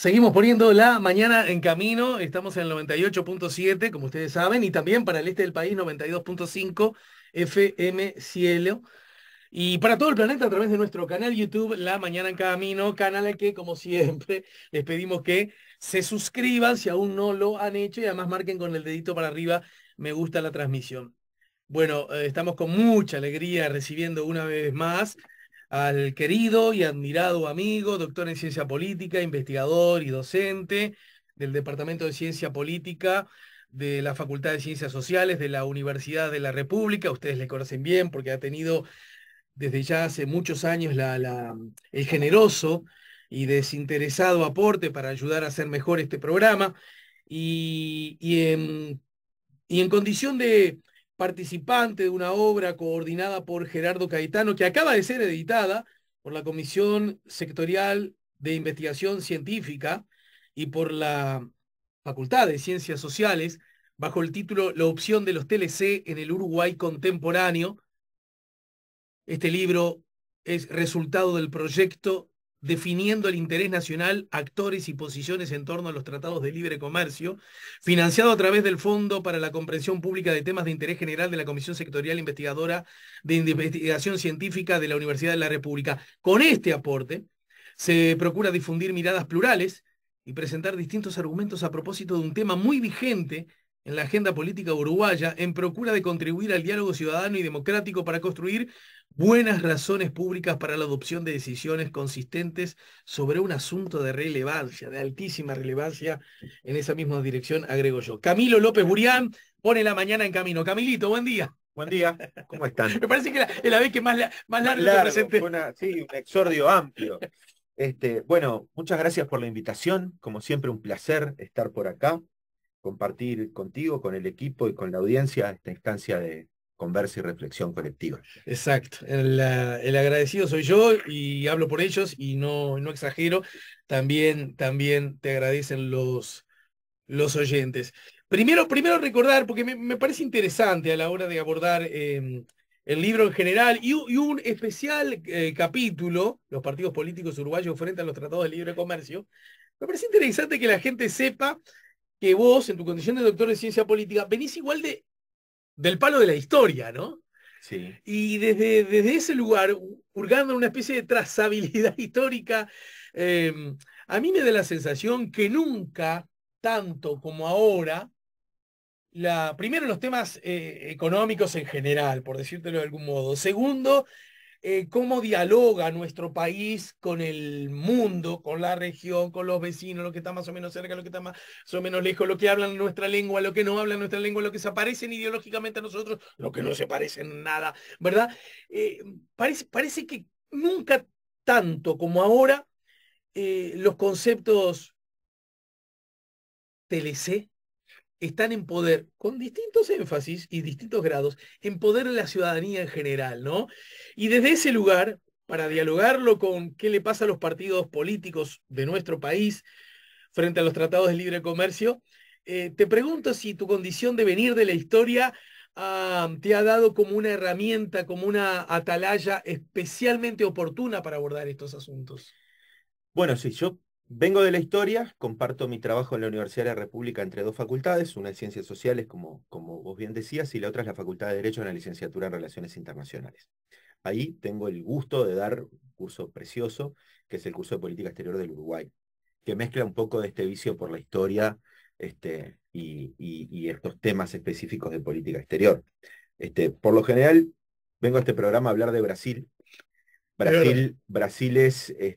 Seguimos poniendo la mañana en camino, estamos en el 98.7, como ustedes saben, y también para el este del país 92.5 FM Cielo, y para todo el planeta a través de nuestro canal YouTube, La Mañana en Camino, canal al que, como siempre, les pedimos que se suscriban si aún no lo han hecho y además marquen con el dedito para arriba, me gusta la transmisión. Bueno, estamos con mucha alegría recibiendo una vez más al querido y admirado amigo, doctor en ciencia política, investigador y docente del Departamento de Ciencia Política de la Facultad de Ciencias Sociales de la Universidad de la República. Ustedes le conocen bien porque ha tenido desde ya hace muchos años el generoso y desinteresado aporte para ayudar a hacer mejor este programa. Y, y en y en condición de participante de una obra coordinada por Gerardo Caetano, que acaba de ser editada por la Comisión Sectorial de Investigación Científica y por la Facultad de Ciencias Sociales, bajo el título La opción de los TLC en el Uruguay contemporáneo. Este libro es resultado del proyecto Definiendo el Interés Nacional, Actores y Posiciones en torno a los Tratados de Libre Comercio, financiado a través del Fondo para la Comprensión Pública de Temas de Interés General de la Comisión Sectorial Investigadora de Investigación Científica de la Universidad de la República. Con este aporte se procura difundir miradas plurales y presentar distintos argumentos a propósito de un tema muy vigente en la agenda política uruguaya, en procura de contribuir al diálogo ciudadano y democrático para construir buenas razones públicas para la adopción de decisiones consistentes sobre un asunto de relevancia, de altísima relevancia. En esa misma dirección agrego yo. Camilo López Burián pone la mañana en camino. Camilito, buen día. Buen día, ¿cómo están? Me parece que es la vez que más Más largo te largo, presenté. sí, un exordio amplio. Bueno, muchas gracias por la invitación. Como siempre, un placer estar por acá, compartir contigo, con el equipo y con la audiencia esta instancia de conversa y reflexión colectiva. Exacto. El agradecido soy yo y hablo por ellos y no exagero. También te agradecen los oyentes. Primero recordar, porque me parece interesante a la hora de abordar el libro en general y un especial capítulo, los partidos políticos uruguayos frente a los tratados de libre comercio. Me parece interesante que la gente sepa que vos, en tu condición de doctor de ciencia política, venís igual del palo de la historia, ¿no? Sí. Y desde ese lugar, hurgando en una especie de trazabilidad histórica, eh, a mí me da la sensación que nunca, tanto como ahora, primero los temas económicos en general, por decírtelo de algún modo. Segundo, cómo dialoga nuestro país con el mundo, con la región, con los vecinos, lo que está más o menos cerca, lo que está más o menos lejos, lo que hablan nuestra lengua, lo que no hablan nuestra lengua, lo que se parecen ideológicamente a nosotros, lo que no se parecen en nada, ¿verdad? Parece que nunca tanto como ahora los conceptos TLC están en poder, con distintos énfasis y distintos grados, en poder de la ciudadanía en general, ¿no? Y desde ese lugar, para dialogarlo con qué le pasa a los partidos políticos de nuestro país frente a los tratados de libre comercio, te pregunto si tu condición de venir de la historia te ha dado como una herramienta, como una atalaya especialmente oportuna para abordar estos asuntos. Bueno, sí, yo vengo de la historia, comparto mi trabajo en la Universidad de la República entre dos facultades, una es Ciencias Sociales, como vos bien decías, y la otra es la Facultad de Derecho en la licenciatura en Relaciones Internacionales. Ahí tengo el gusto de dar un curso precioso, que es el curso de Política Exterior del Uruguay, que mezcla un poco de este vicio por la historia y estos temas específicos de política exterior. Por lo general, vengo a este programa a hablar de Brasil. Es verdad.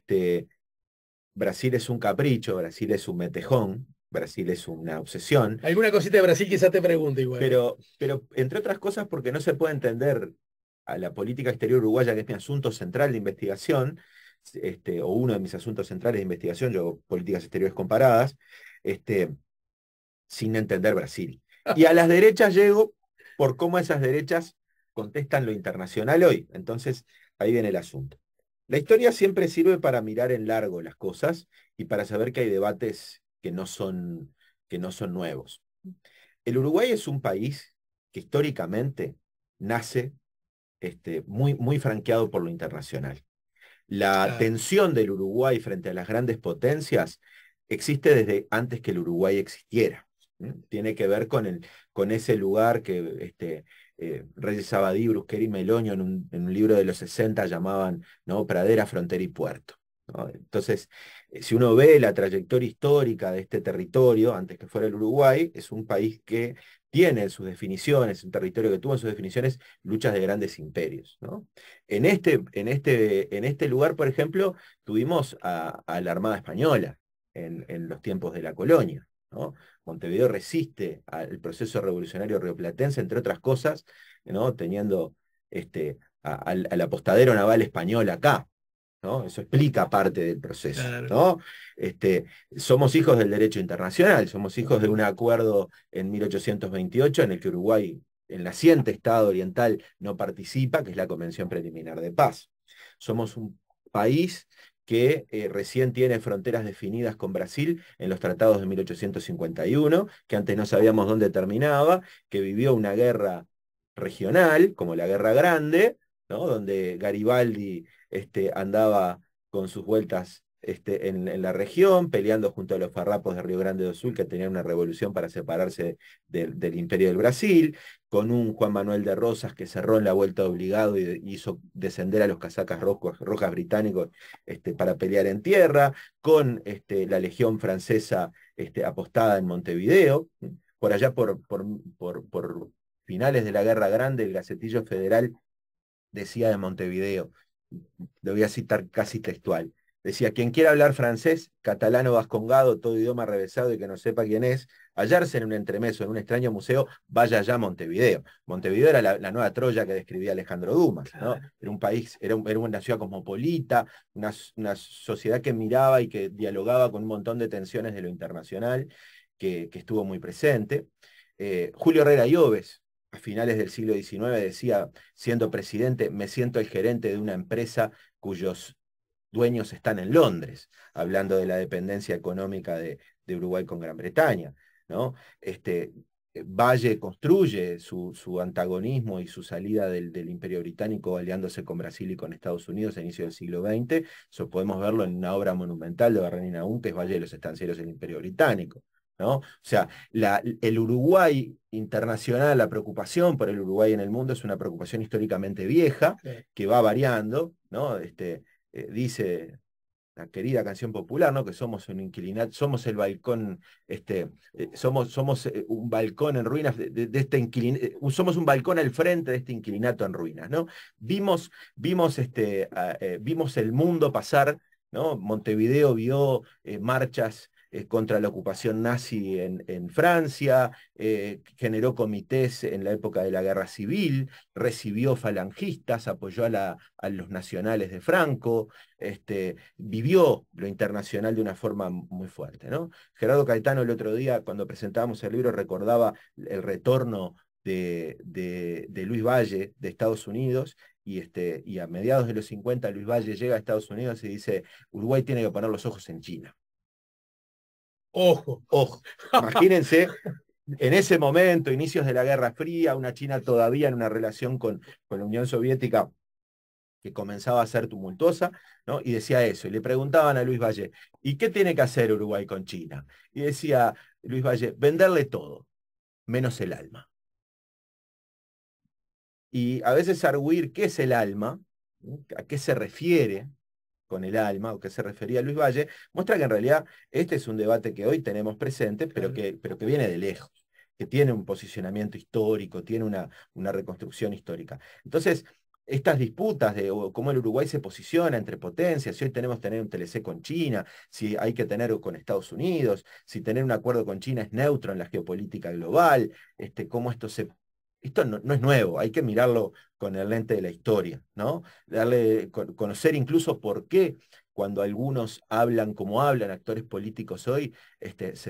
Brasil es un capricho, Brasil es un metejón, Brasil es una obsesión, Alguna cosita de Brasil quizás te pregunte igual, ¿eh? pero entre otras cosas porque no se puede entender a la política exterior uruguaya, que es mi asunto central de investigación, o uno de mis asuntos centrales de investigación, yo hago políticas exteriores comparadas, este, sin entender Brasil. Y a las derechas llego por cómo esas derechas contestan lo internacional hoy. Entonces, ahí viene el asunto. La historia siempre sirve para mirar en largo las cosas y para saber que hay debates que no son nuevos. El Uruguay es un país que históricamente nace muy franqueado por lo internacional. La Claro. tensión del Uruguay frente a las grandes potencias existe desde antes que el Uruguay existiera. Tiene que ver con ese lugar que Reyes Abadí, Brusquer y Meloño en un libro de los 60 llamaban, ¿no?, pradera, frontera y puerto, ¿no? Entonces, si uno ve la trayectoria histórica de este territorio, antes que fuera el Uruguay, es un país que tiene sus definiciones, un territorio que tuvo en sus definiciones luchas de grandes imperios, ¿no? En este lugar, por ejemplo, tuvimos a la Armada Española en los tiempos de la colonia, ¿no? Montevideo resiste al proceso revolucionario rioplatense, entre otras cosas, ¿no?, teniendo al apostadero naval español acá, ¿no? Eso explica parte del proceso, Claro. ¿no? Somos hijos del derecho internacional, somos hijos de un acuerdo en 1828 en el que Uruguay, el naciente Estado oriental, no participa, que es la Convención Preliminar de Paz. Somos un país que recién tiene fronteras definidas con Brasil en los tratados de 1851, que antes no sabíamos dónde terminaba, que vivió una guerra regional, como la Guerra Grande, ¿no?, donde Garibaldi andaba con sus vueltas en la región, peleando junto a los farrapos de Río Grande do Sul, que tenían una revolución para separarse del Imperio del Brasil, con un Juan Manuel de Rosas que cerró en la vuelta obligado y hizo descender a los casacas rojas británicos para pelear en tierra, con la Legión Francesa apostada en Montevideo. Por allá por finales de la Guerra Grande, el Gacetillo Federal decía de Montevideo, lo voy a citar casi textual, decía: quien quiera hablar francés, catalán o vascongado, todo idioma revesado y que no sepa quién es, hallarse en un entremeso, en un extraño museo, vaya allá a Montevideo. Montevideo era la nueva Troya que describía Alejandro Dumas, ¿no? Claro. Era un país, era una ciudad cosmopolita, una sociedad que miraba y que dialogaba con un montón de tensiones de lo internacional, que estuvo muy presente. Julio Herrera Lloves, a finales del siglo XIX, decía, siendo presidente: me siento el gerente de una empresa cuyos dueños están en Londres, hablando de la dependencia económica de Uruguay con Gran Bretaña, ¿no? Valle construye su antagonismo y su salida del Imperio Británico aliándose con Brasil y con Estados Unidos a inicio del siglo XX. Eso podemos verlo en una obra monumental de Barrén y Nahum, que es Valle de los Estancieros del Imperio Británico, ¿no? O sea, el Uruguay internacional, la preocupación por el Uruguay en el mundo es una preocupación históricamente vieja, Sí. que va variando, ¿no? Dice la querida canción popular, ¿no?, que somos un inquilinato, somos el balcón, somos un balcón en ruinas de este somos un balcón al frente de este inquilinato en ruinas, ¿no? Vimos el mundo pasar, ¿no? Montevideo vio marchas contra la ocupación nazi en Francia, generó comités en la época de la Guerra Civil, recibió falangistas, apoyó a los nacionales de Franco, vivió lo internacional de una forma muy fuerte, ¿no? Gerardo Caetano el otro día, cuando presentábamos el libro, recordaba el retorno de Luis Valle de Estados Unidos, y a mediados de los 50 Luis Valle llega a Estados Unidos y dice: Uruguay tiene que poner los ojos en China. Ojo. Ojo, imagínense, en ese momento, inicios de la Guerra Fría, una China todavía en una relación con la Unión Soviética que comenzaba a ser tumultuosa, ¿no? Y decía eso, y le preguntaban a Luis Valle: ¿y qué tiene que hacer Uruguay con China? Y decía Luis Valle: venderle todo, menos el alma. Y a veces arguir qué es el alma, ¿no?, a qué se refiere con el alma, o qué se refería Luis Valle, muestra que en realidad este es un debate que hoy tenemos presente, pero que viene de lejos, que tiene un posicionamiento histórico, tiene una reconstrucción histórica. Entonces, estas disputas de cómo el Uruguay se posiciona entre potencias, si hoy tenemos que tener un TLC con China, si hay que tener con Estados Unidos, si tener un acuerdo con China es neutro en la geopolítica global, cómo esto no es nuevo, hay que mirarlo con el lente de la historia, ¿no? Conocer incluso por qué cuando algunos hablan como hablan actores políticos hoy,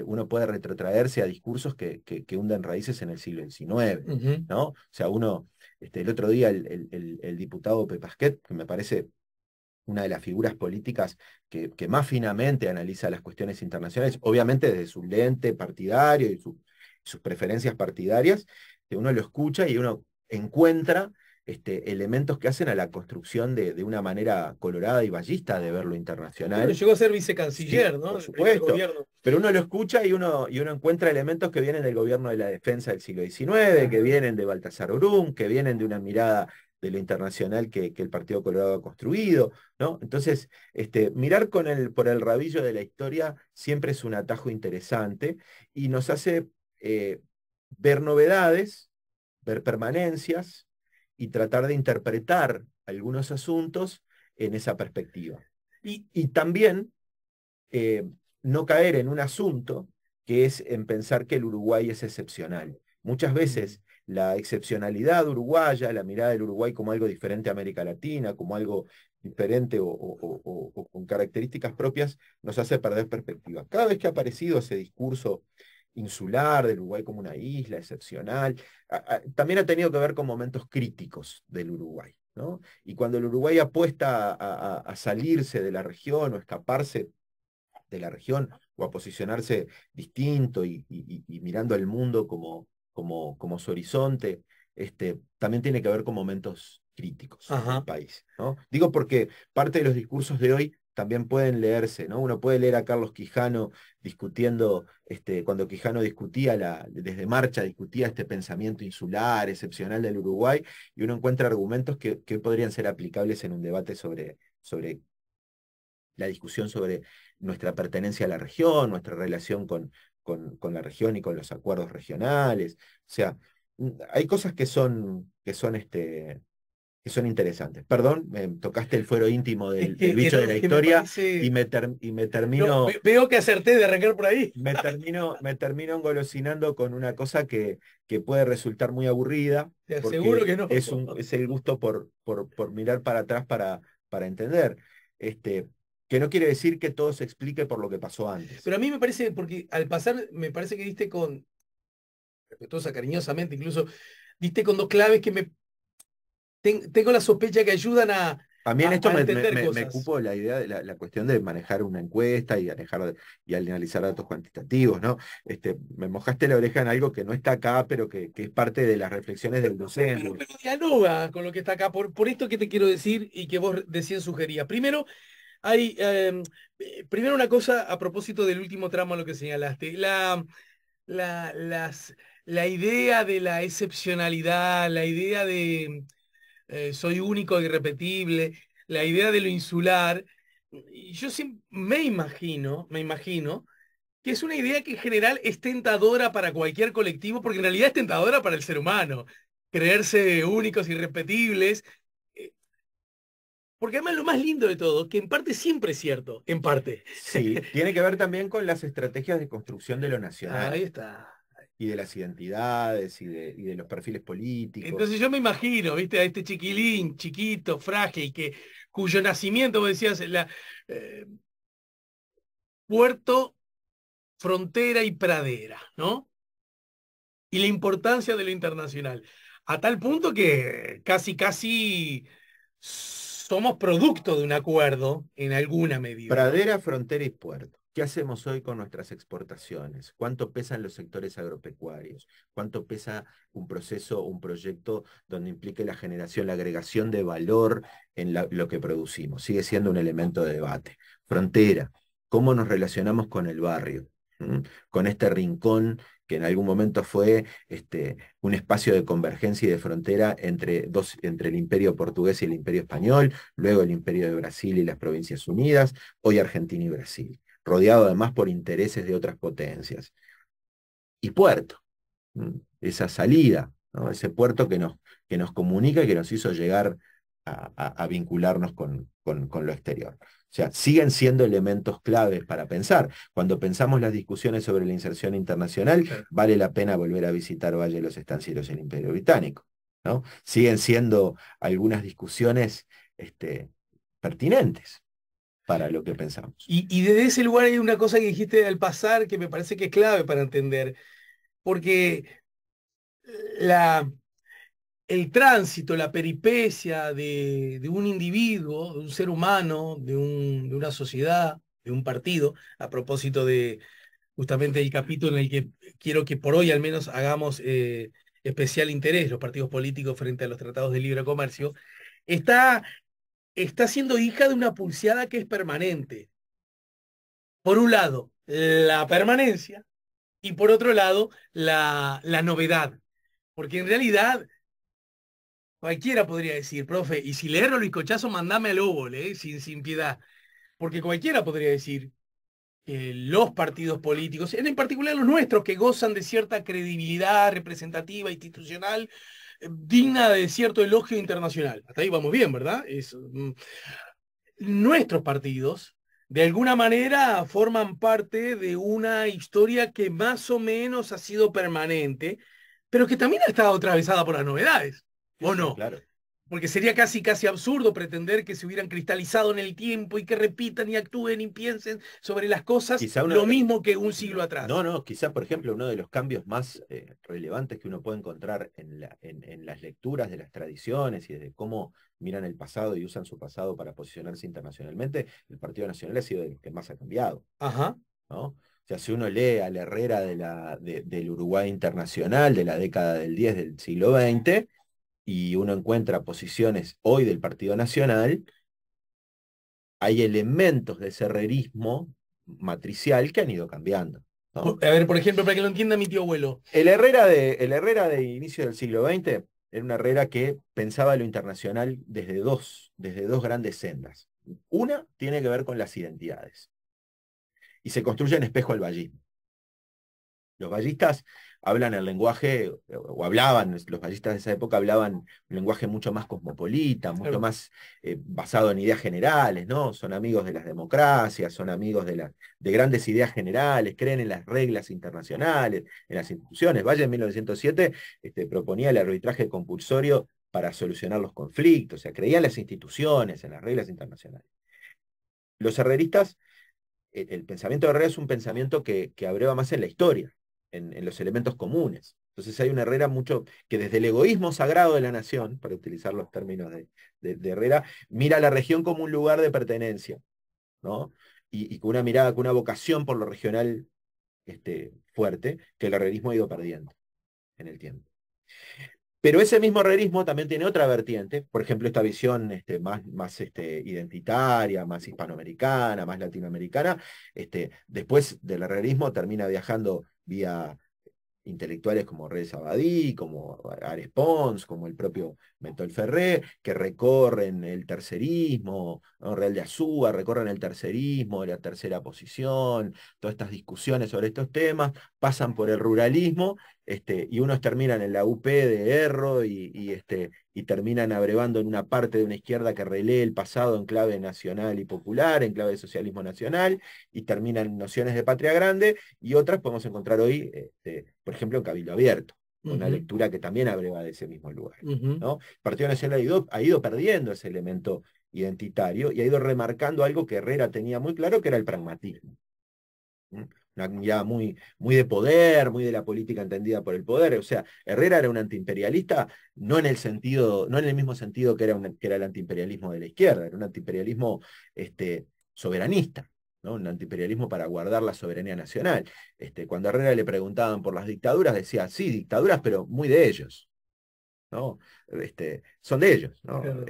uno puede retrotraerse a discursos que hunden raíces en el siglo XIX, ¿no? O sea, el otro día el diputado Pepasquet, que me parece una de las figuras políticas que más finamente analiza las cuestiones internacionales, obviamente desde su lente partidario y sus preferencias partidarias, que uno lo escucha y uno encuentra elementos que hacen a la construcción de una manera colorada y ballista de ver lo Bueno, internacional. llegó a ser Sí, vicecanciller, ¿no? por En el primer supuesto. gobierno. Pero uno lo escucha y uno encuentra elementos que vienen del gobierno de la defensa del siglo XIX, que Ajá. vienen de Baltasar Brum, que vienen de una mirada de lo internacional que el Partido Colorado ha construido, ¿no? Entonces, mirar por el rabillo de la historia siempre es un atajo interesante y nos hace ver novedades, ver permanencias y tratar de interpretar algunos asuntos en esa perspectiva. Y también eh, no caer en un asunto que es en pensar que el Uruguay es excepcional. Muchas veces la excepcionalidad uruguaya, la mirada del Uruguay como algo diferente a América Latina, como algo diferente o con características propias, nos hace perder perspectiva. Cada vez que ha aparecido ese discurso insular del Uruguay como una isla excepcional, también ha tenido que ver con momentos críticos del Uruguay, ¿no? Y cuando el Uruguay apuesta a salirse de la región o escaparse de la región o a posicionarse distinto y mirando al mundo como su horizonte, también tiene que ver con momentos críticos del Ajá. país, ¿no? Digo porque parte de los discursos de hoy también pueden leerse, ¿no? Uno puede leer a Carlos Quijano discutiendo, cuando Quijano discutía, desde Marcha discutía este pensamiento insular, excepcional del Uruguay, y uno encuentra argumentos que podrían ser aplicables en un debate sobre la discusión sobre nuestra pertenencia a la región, nuestra relación con la región y con los acuerdos regionales. O sea, hay cosas que son interesantes. Perdón, me tocaste el fuero íntimo del bicho No, de es la que me historia y parece. me No, termino, veo que acerté de arrancar por ahí. me termino engolosinando con una cosa que puede resultar muy aburrida, Te aseguro porque que no. es el gusto por mirar para atrás para entender. Este, que no quiere decir que todo se explique por lo que pasó antes. Pero a mí me parece, porque al pasar, me parece que diste con, respetuosa, cariñosamente, incluso, diste con dos claves que tengo la sospecha que ayudan A mí en esto a entender me cosas. cupo la idea de la cuestión de manejar una encuesta y analizar datos cuantitativos, ¿no? Me mojaste la oreja en algo que no está acá, pero que es parte de las reflexiones del docente. Pero dialoga con lo que está acá, por esto que te quiero decir y que vos recién sugerías. Primero, primero una cosa a propósito del último tramo a lo que señalaste. La, las, la idea de la excepcionalidad, la idea de soy único e irrepetible, la idea de lo insular, y yo me imagino que es una idea que en general es tentadora para cualquier colectivo, porque en realidad es tentadora para el ser humano, creerse únicos, irrepetibles, eh, porque además lo más lindo de todo, que en parte siempre es cierto, en parte. Sí, tiene que ver también con las estrategias de construcción de lo nacional Ahí está. y de las identidades y de los perfiles políticos. Entonces yo me imagino, viste, a este chiquilín, chiquito, frágil, cuyo nacimiento, vos decías, eh, puerto, frontera y pradera, ¿no? Y la importancia de lo internacional. A tal punto que casi somos producto de un acuerdo en alguna medida, ¿no? Pradera, frontera y puerto. ¿Qué hacemos hoy con nuestras exportaciones? ¿Cuánto pesan los sectores agropecuarios? ¿Cuánto pesa un proceso, un proyecto donde implique la generación, la agregación de valor en lo que producimos? Sigue siendo un elemento de debate. Frontera. ¿Cómo nos relacionamos con el barrio? ¿Mm? Con este rincón que en algún momento fue un espacio de convergencia y de frontera entre el imperio portugués y el imperio español, luego el imperio de Brasil y las Provincias Unidas, hoy Argentina y Brasil, rodeado además por intereses de otras potencias. Y puerto, esa salida, ¿no? Ese puerto que nos comunica y que nos hizo llegar a vincularnos con lo exterior. O sea, siguen siendo elementos claves para pensar. Cuando pensamos las discusiones sobre la inserción internacional, Claro. vale la pena volver a visitar Valle de los Estancieros y el Imperio Británico, ¿no? Siguen siendo algunas discusiones pertinentes para lo que pensamos. Y desde ese lugar hay una cosa que dijiste al pasar que me parece que es clave para entender, porque la, el tránsito, la peripecia de un individuo, de un ser humano, de una sociedad, de un partido, a propósito de justamente el capítulo en el que quiero que por hoy al menos hagamos especial interés los partidos políticos frente a los tratados de libre comercio, está, está siendo hija de una pulseada que es permanente. Por un lado, la permanencia y por otro lado, la novedad. Porque en realidad cualquiera podría decir, profe, y si leerlo Luis Cochazo, mandame al óvol, sin piedad. Porque cualquiera podría decir que los partidos políticos, en particular los nuestros, que gozan de cierta credibilidad representativa, institucional, digna de cierto elogio internacional. Hasta ahí vamos bien, ¿verdad? Nuestros partidos, de alguna manera, forman parte de una historia que más o menos ha sido permanente, pero que también ha estado atravesada por las novedades, Sí, ¿o sí, no? claro. Porque sería casi absurdo pretender que se hubieran cristalizado en el tiempo y que repitan y actúen y piensen sobre las cosas Quizá uno lo de los, mismo que un siglo no, no, atrás. no, quizá, por ejemplo, uno de los cambios más relevantes que uno puede encontrar en las lecturas de las tradiciones y de cómo miran el pasado y usan su pasado para posicionarse internacionalmente, el Partido Nacional ha sido de los que más ha cambiado, Ajá. ¿no? O sea, si uno lee a la Herrera del Uruguay internacional de la década del 10 del siglo XX y uno encuentra posiciones hoy del Partido Nacional, hay elementos de ese herrerismo matricial que han ido cambiando, ¿no? A ver, por ejemplo, para que lo entienda mi tío abuelo. El Herrera de inicio del siglo XX era una Herrera que pensaba lo internacional desde dos grandes sendas. Una tiene que ver con las identidades y se construye en espejo al vallismo. Los vallistas hablan el lenguaje, o hablaban, los vallistas de esa época hablaban un lenguaje mucho más cosmopolita, mucho Claro. más basado en ideas generales, ¿no? Son amigos de las democracias, son amigos de grandes ideas generales, creen en las reglas internacionales, en las instituciones. Valle en 1907 proponía el arbitraje compulsorio para solucionar los conflictos, o sea, creía en las instituciones, en las reglas internacionales. Los herreristas, el pensamiento de Herrera es un pensamiento que abreva más en la historia, en los elementos comunes. Entonces hay una Herrera mucho que desde el egoísmo sagrado de la nación, para utilizar los términos de Herrera, mira a la región como un lugar de pertenencia, ¿no? Y con una mirada, con una vocación por lo regional fuerte, que el herrerismo ha ido perdiendo en el tiempo. Pero ese mismo realismo también tiene otra vertiente, por ejemplo, esta visión más identitaria, más hispanoamericana, más latinoamericana. Después del realismo termina viajando vía intelectuales como Reyes Abadí, como Ares Pons, como el propio Mentol Ferré, que recorren el tercerismo, ¿no? Real de Azúa, recorren el tercerismo, la tercera posición, todas estas discusiones sobre estos temas, pasan por el ruralismo, y unos terminan en la UP de Erro y terminan abrevando en una parte de una izquierda que relee el pasado en clave nacional y popular, en clave de socialismo nacional, y terminan en nociones de patria grande, y otras podemos encontrar hoy, por ejemplo, en Cabildo Abierto, con una Ujú, lectura que también abreva de ese mismo lugar, ujú. ¿no? El Partido Nacional ha ido perdiendo ese elemento identitario y ha ido remarcando algo que Herrera tenía muy claro, que era el pragmatismo. ¿M? Una mirada muy, muy de poder, muy de la política entendida por el poder. O sea, Herrera era un antiimperialista, no en el mismo sentido que era el antiimperialismo de la izquierda, era un antiimperialismo soberanista, ¿no? Un antiimperialismo para guardar la soberanía nacional. Cuando a Herrera le preguntaban por las dictaduras, decía, sí, dictaduras, pero muy de ellos, ¿no? Son de ellos, ¿no? Claro.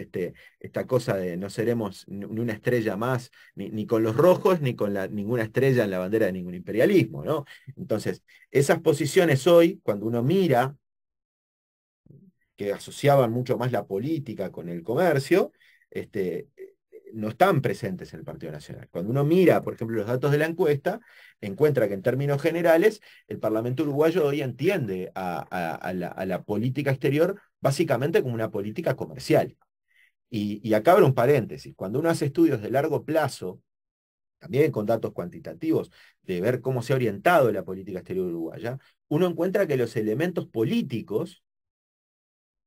Esta cosa de no seremos ni una estrella más, ni con los rojos, ni con ninguna estrella en la bandera de ningún imperialismo, ¿no? Entonces, esas posiciones hoy, cuando uno mira, que asociaban mucho más la política con el comercio, no están presentes en el Partido Nacional. Cuando uno mira, por ejemplo, los datos de la encuesta, encuentra que en términos generales el Parlamento uruguayo hoy entiende a la política exterior básicamente como una política comercial. Y acá abro un paréntesis. Cuando uno hace estudios de largo plazo, también con datos cuantitativos, de ver cómo se ha orientado la política exterior uruguaya, uno encuentra que los elementos políticos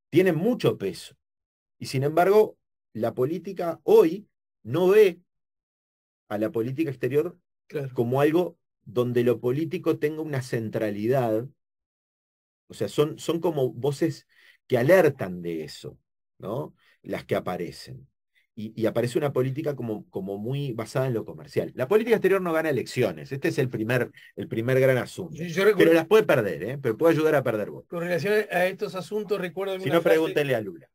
tienen mucho peso. Y sin embargo, la política hoy no ve a la política exterior Claro. como algo donde lo político tenga una centralidad. O sea, son como voces que alertan de eso, ¿no? Las que aparecen. y aparece una política como muy basada en lo comercial. La política exterior no gana elecciones, este es el primer gran asunto. Yo Pero recuerdo, las puede perder, ¿eh? Pero puede ayudar a perder votos. con relación a estos asuntos, recuerdo Si alguna no, frase pregúntenle a Lula.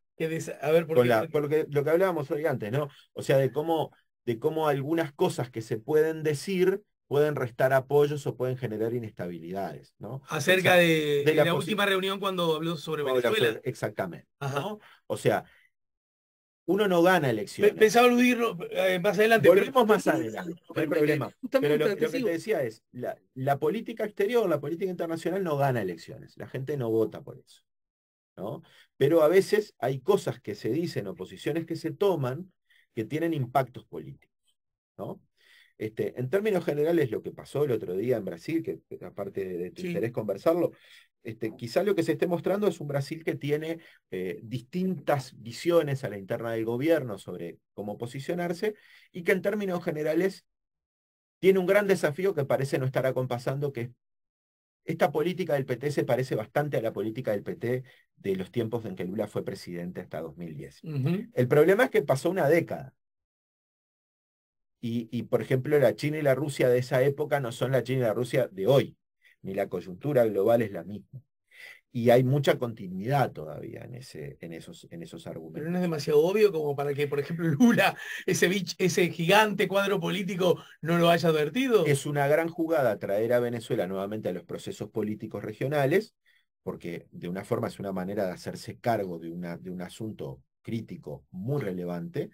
a ver, ¿por qué? Porque lo que hablábamos hoy antes, ¿no? O sea, de cómo algunas cosas que se pueden decir pueden restar apoyos o pueden generar inestabilidades, ¿no? O Acerca sea, de de en la la posibilidad, última reunión cuando habló sobre Venezuela. exactamente, Ajá. ¿no? O sea, uno no gana elecciones. Pensaba aludirlo más adelante, pero Volvemos más adelante, no hay porque problema. Pero justamente lo que te decía es, la política exterior, la política internacional no gana elecciones. La gente no vota por eso, ¿no? Pero a veces hay cosas que se dicen o posiciones que se toman que tienen impactos políticos, ¿no? En términos generales, lo que pasó el otro día en Brasil, que aparte de tu sí. interés conversarlo, quizá lo que se esté mostrando es un Brasil que tiene distintas visiones a la interna del gobierno sobre cómo posicionarse y que en términos generales tiene un gran desafío que parece no estar acompasando, que esta política del PT se parece bastante a la política del PT de los tiempos en que Lula fue presidente hasta 2010. Ujú. El problema es que pasó una década. Por ejemplo, la China y la Rusia de esa época no son la China y la Rusia de hoy, ni la coyuntura global es la misma. Y hay mucha continuidad todavía en esos Pero no es argumentos. demasiado obvio como para que, por ejemplo, Lula, ese gigante cuadro político, no lo haya advertido. Es una gran jugada traer a Venezuela nuevamente a los procesos políticos regionales, porque de una forma es una manera de hacerse cargo de un asunto crítico muy relevante,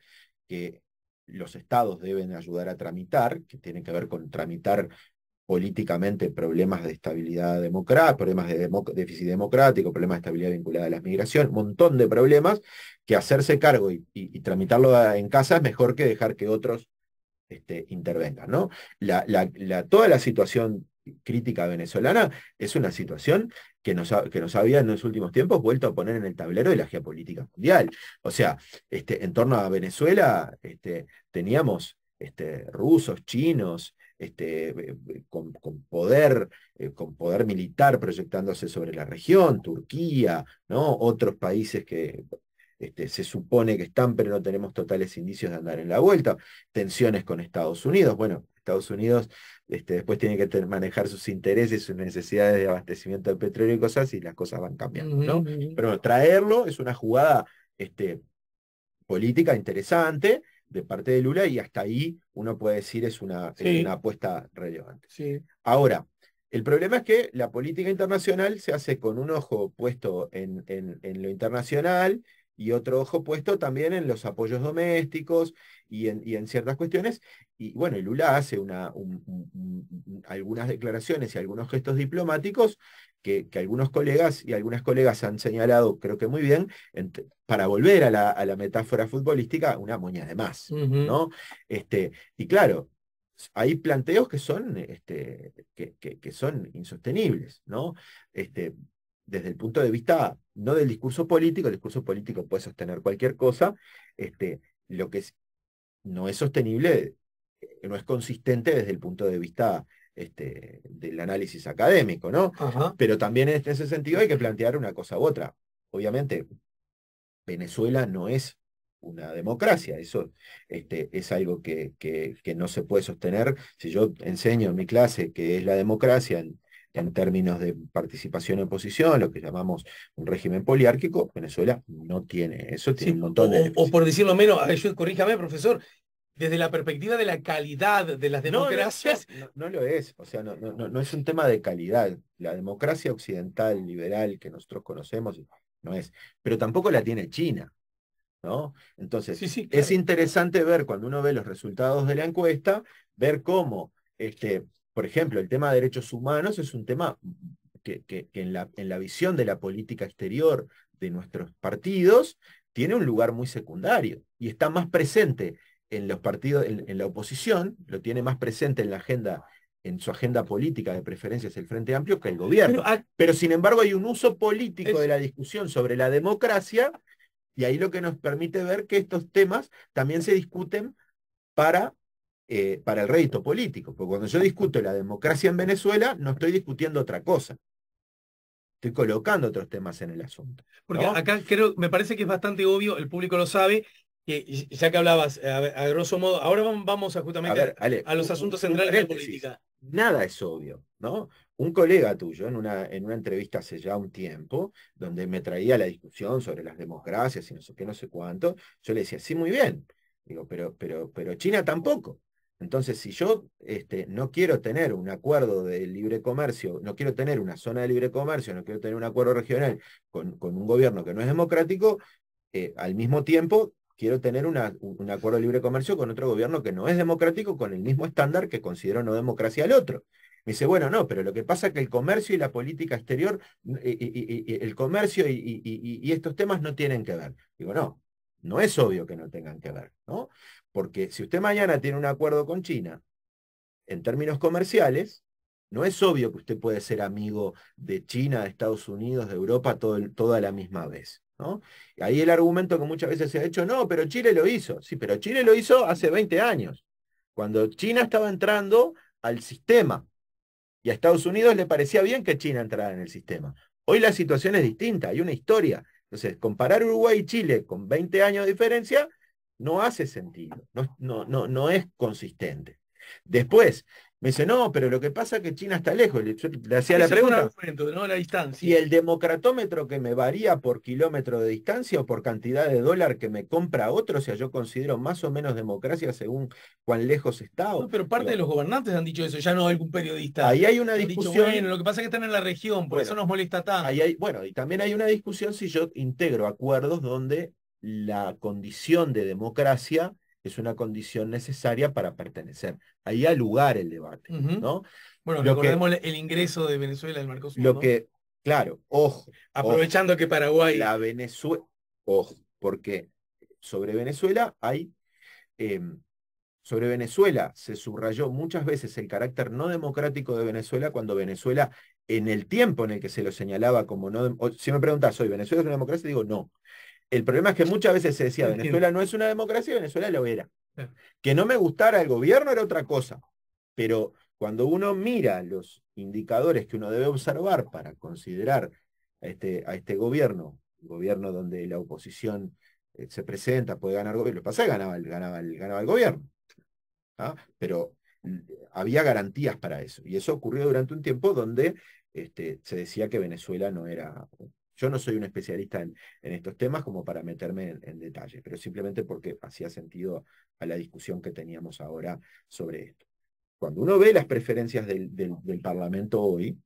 que los estados deben ayudar a tramitar, que tiene que ver con tramitar políticamente problemas de estabilidad democrática, problemas de déficit democrático, problemas de estabilidad vinculada a la migración, un montón de problemas que hacerse cargo y tramitarlo en casa es mejor que dejar que otros intervengan, ¿no? Toda la situación crítica venezolana es una situación que nos había en los últimos tiempos vuelto a poner en el tablero de la geopolítica mundial. O sea, en torno a Venezuela teníamos rusos, chinos, con poder militar proyectándose sobre la región, Turquía, ¿no? Otros países que se supone que están, pero no tenemos totales indicios de andar en la vuelta. Tensiones con Estados Unidos. Bueno, Estados Unidos después tiene que manejar sus intereses, sus necesidades de abastecimiento de petróleo y cosas, y las cosas van cambiando, Ujú, ¿no? ujú. Pero bueno, traerlo es una jugada política interesante de parte de Lula, y hasta ahí uno puede decir es una Sí, apuesta relevante. sí. Ahora, el problema es que la política internacional se hace con un ojo puesto en lo internacional y otro ojo puesto también en los apoyos domésticos y en ciertas cuestiones. Y bueno, y Lula hace algunas declaraciones y algunos gestos diplomáticos que algunos colegas y algunas colegas han señalado, creo que muy bien, para volver a la metáfora futbolística, una moña de más, Ujú. ¿no? Y claro, hay planteos que son insostenibles, ¿no? Este, Desde el punto de vista, no del discurso político, el discurso político puede sostener cualquier cosa, lo que no es sostenible, no es consistente desde el punto de vista del análisis académico, ¿no? Ajá. Pero también en ese sentido hay que plantear una cosa u otra. Obviamente, Venezuela no es una democracia, eso es algo que no se puede sostener. Si yo enseño en mi clase qué es la democracia en términos de participación en oposición, lo que llamamos un régimen poliárquico, Venezuela no tiene eso, tiene Sí, un montón de o déficits. por decirlo menos, corríjame, profesor, desde la perspectiva de la calidad de las No, no, democracias. no lo es, o sea, no es un tema de calidad. La democracia occidental, liberal, que nosotros conocemos, no es, pero tampoco la tiene China, ¿no? Entonces, Sí, sí, es claro. interesante ver cuando uno ve los resultados de la encuesta, ver cómo, por ejemplo, el tema de derechos humanos es un tema que en la visión de la política exterior de nuestros partidos tiene un lugar muy secundario y está más presente en los partidos, en la oposición, lo tiene más presente en su agenda política de preferencias el Frente Amplio que el Pero gobierno. Pero sin embargo hay un uso político de es, la discusión sobre la democracia, y ahí lo que nos permite ver que estos temas también se discuten para el rédito político. Porque cuando yo discuto la democracia en Venezuela, no estoy discutiendo otra cosa. Estoy colocando otros temas en el asunto, porque ¿no? acá creo, me parece que es bastante obvio, el público lo sabe, Ya que hablabas, a grosso modo, ahora vamos a A justamente ver, Ale, a los asuntos un centrales de la paréntesis. política. Nada es obvio, ¿no? Un colega tuyo en una entrevista hace ya un tiempo, donde me traía la discusión sobre las democracias y no sé qué, no sé cuánto, yo le decía, sí, muy bien. Digo, pero China tampoco. Entonces, si yo no quiero tener un acuerdo de libre comercio, no quiero tener una zona de libre comercio, no quiero tener un acuerdo regional con un gobierno que no es democrático, al mismo tiempo quiero tener un acuerdo de libre comercio con otro gobierno que no es democrático, con el mismo estándar que considero no democracia al otro. Me dice, bueno, no, pero lo que pasa es que el comercio y la política exterior, el comercio y estos temas no tienen que ver. Digo, no, no es obvio que no tengan que ver, ¿no? Porque si usted mañana tiene un acuerdo con China, en términos comerciales, no es obvio que usted puede ser amigo de China, de Estados Unidos, de Europa, toda la misma vez, ¿no? Y ahí el argumento que muchas veces se ha hecho, no, pero Chile lo hizo. Sí, pero Chile lo hizo hace 20 años, cuando China estaba entrando al sistema y a Estados Unidos le parecía bien que China entrara en el sistema. Hoy la situación es distinta, hay una historia. Entonces, comparar Uruguay y Chile con 20 años de diferencia no hace sentido, no es consistente. Después, me dice, no, pero lo que pasa es que China está lejos. Yo le hacía la Ese fue un pregunta, argumento, ¿no? La ¿y distancia. el democratómetro que me varía por kilómetro de distancia o por cantidad de dólar que me compra otro? O sea, yo considero más o menos democracia según cuán lejos está. No, pero parte de Digo, los gobernantes han dicho eso, ya no algún periodista. ahí hay una Han dicho, bueno, discusión, lo que pasa es que están en la región, por eso bueno, nos molesta ahí tanto. hay, bueno, y también hay una discusión si yo integro acuerdos donde la condición de democracia es una condición necesaria para pertenecer. Ahí ha lugar el debate, Ujú. ¿no? Bueno, Lo que, recordemos el ingreso de Venezuela al Mercosur, lo ¿no? que, claro, ojo, Aprovechando que Paraguay, la Venezuela, ojo, porque sobre Venezuela hay, em, sobre Venezuela se subrayó muchas veces el carácter no democrático de Venezuela cuando Venezuela, en el tiempo en el que se lo señalaba como no, si me preguntas hoy, ¿Venezuela es una democracia? Digo, no. El problema es que muchas veces se decía, entiendo. Venezuela no es una democracia, Venezuela lo era. Que no me gustara el gobierno era otra cosa, pero cuando uno mira los indicadores que uno debe observar para considerar a este gobierno donde la oposición se presenta, puede ganar gobierno, lo que pasa es que ganaba el gobierno, ¿ah? Pero había garantías para eso. Y eso ocurrió durante un tiempo donde se decía que Venezuela no era. Yo no soy un especialista en estos temas como para meterme en detalle, pero simplemente porque hacía sentido a la discusión que teníamos ahora sobre esto. Cuando uno ve las preferencias del Parlamento hoy,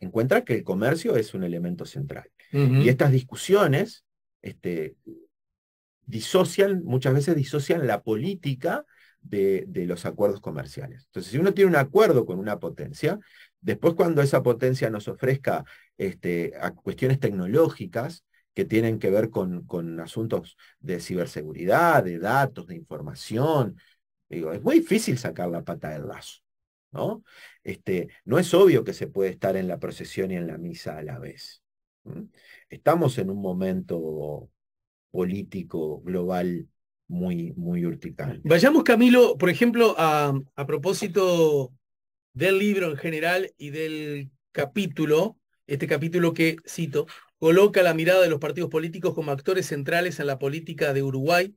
encuentra que el comercio es un elemento central. Y Ujú. estas discusiones este, muchas veces disocian la política de los acuerdos comerciales. Entonces, si uno tiene un acuerdo con una potencia, después cuando esa potencia nos ofrezca a cuestiones tecnológicas que tienen que ver con asuntos de ciberseguridad, de datos, de información, digo, es muy difícil sacar la pata del lazo, ¿no? No es obvio que se puede estar en la procesión y en la misa a la vez. ¿Mm? Estamos en un momento político global muy, muy urticante. Vayamos, Camilo, por ejemplo, a propósito del libro en general y del capítulo, este capítulo que cito, coloca la mirada de los partidos políticos como actores centrales en la política de Uruguay,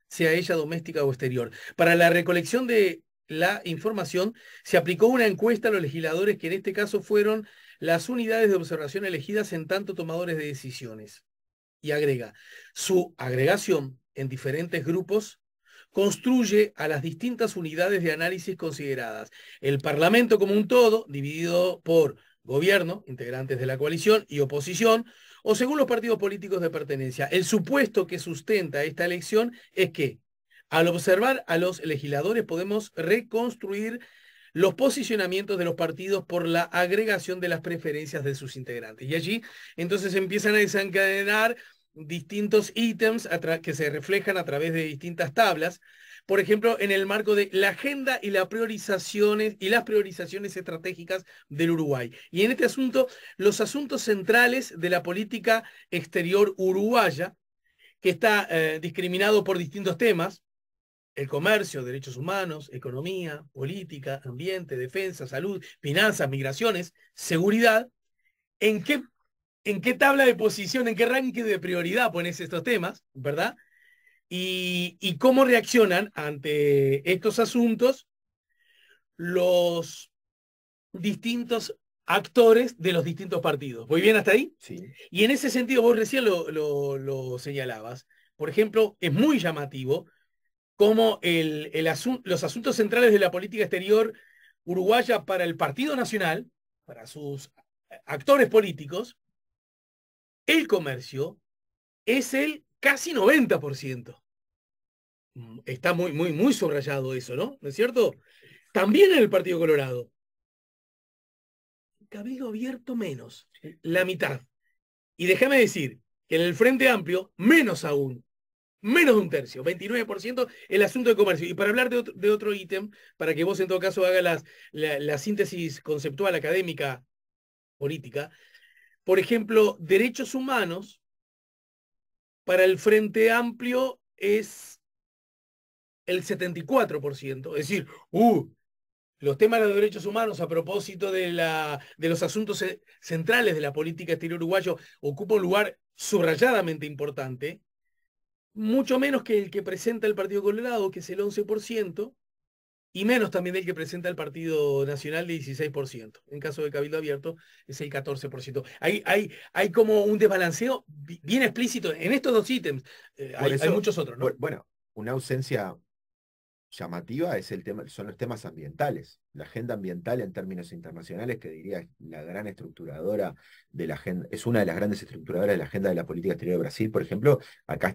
sea ella doméstica o exterior. Para la recolección de la información, se aplicó una encuesta a los legisladores que en este caso fueron las unidades de observación elegidas en tanto tomadores de decisiones. Y agrega, su agregación en diferentes grupos construye a las distintas unidades de análisis consideradas. El Parlamento como un todo, dividido por gobierno, integrantes de la coalición y oposición, o según los partidos políticos de pertenencia. El supuesto que sustenta esta elección es que al observar a los legisladores podemos reconstruir los posicionamientos de los partidos por la agregación de las preferencias de sus integrantes. Y allí entonces empiezan a desencadenar distintos ítems que se reflejan a través de distintas tablas. Por ejemplo, en el marco de la agenda y las priorizaciones estratégicas del Uruguay. Y en este asunto, los asuntos centrales de la política exterior uruguaya, que está discriminado por distintos temas, el comercio, derechos humanos, economía, política, ambiente, defensa, salud, finanzas, migraciones, seguridad. ¿En qué tabla de posición, en qué ranking de prioridad pones estos temas, verdad? y cómo reaccionan ante estos asuntos los distintos actores de los distintos partidos. ¿Voy bien hasta ahí? Sí. Y en ese sentido, vos recién lo señalabas. Por ejemplo, es muy llamativo cómo los asuntos centrales de la política exterior uruguaya para el Partido Nacional, para sus actores políticos, el comercio es el casi 90%. Está muy, muy, muy subrayado eso, ¿no? ¿No es cierto? También en el Partido Colorado. Cabildo Abierto menos, la mitad. Y déjame decir que en el Frente Amplio, menos aún, menos de un tercio, 29% el asunto de comercio. Y para hablar de otro ítem, para que vos en todo caso hagas la síntesis conceptual, académica, política, por ejemplo, derechos humanos para el Frente Amplio es el 74%. Es decir, los temas de los derechos humanos a propósito de los asuntos centrales de la política exterior uruguayo ocupa un lugar subrayadamente importante, mucho menos que el que presenta el Partido Colorado, que es el 11%, y menos también del que presenta el Partido Nacional, de 16%. En caso de Cabildo Abierto, es el 14%. Hay como un desbalanceo bien explícito en estos dos ítems. Por Hay eso, muchos otros, ¿no? bueno, una ausencia llamativa es son los temas ambientales. La agenda ambiental en términos internacionales, que diría es la gran estructuradora de la agenda, es una de las grandes estructuradoras de la agenda de la política exterior de Brasil, por ejemplo, acá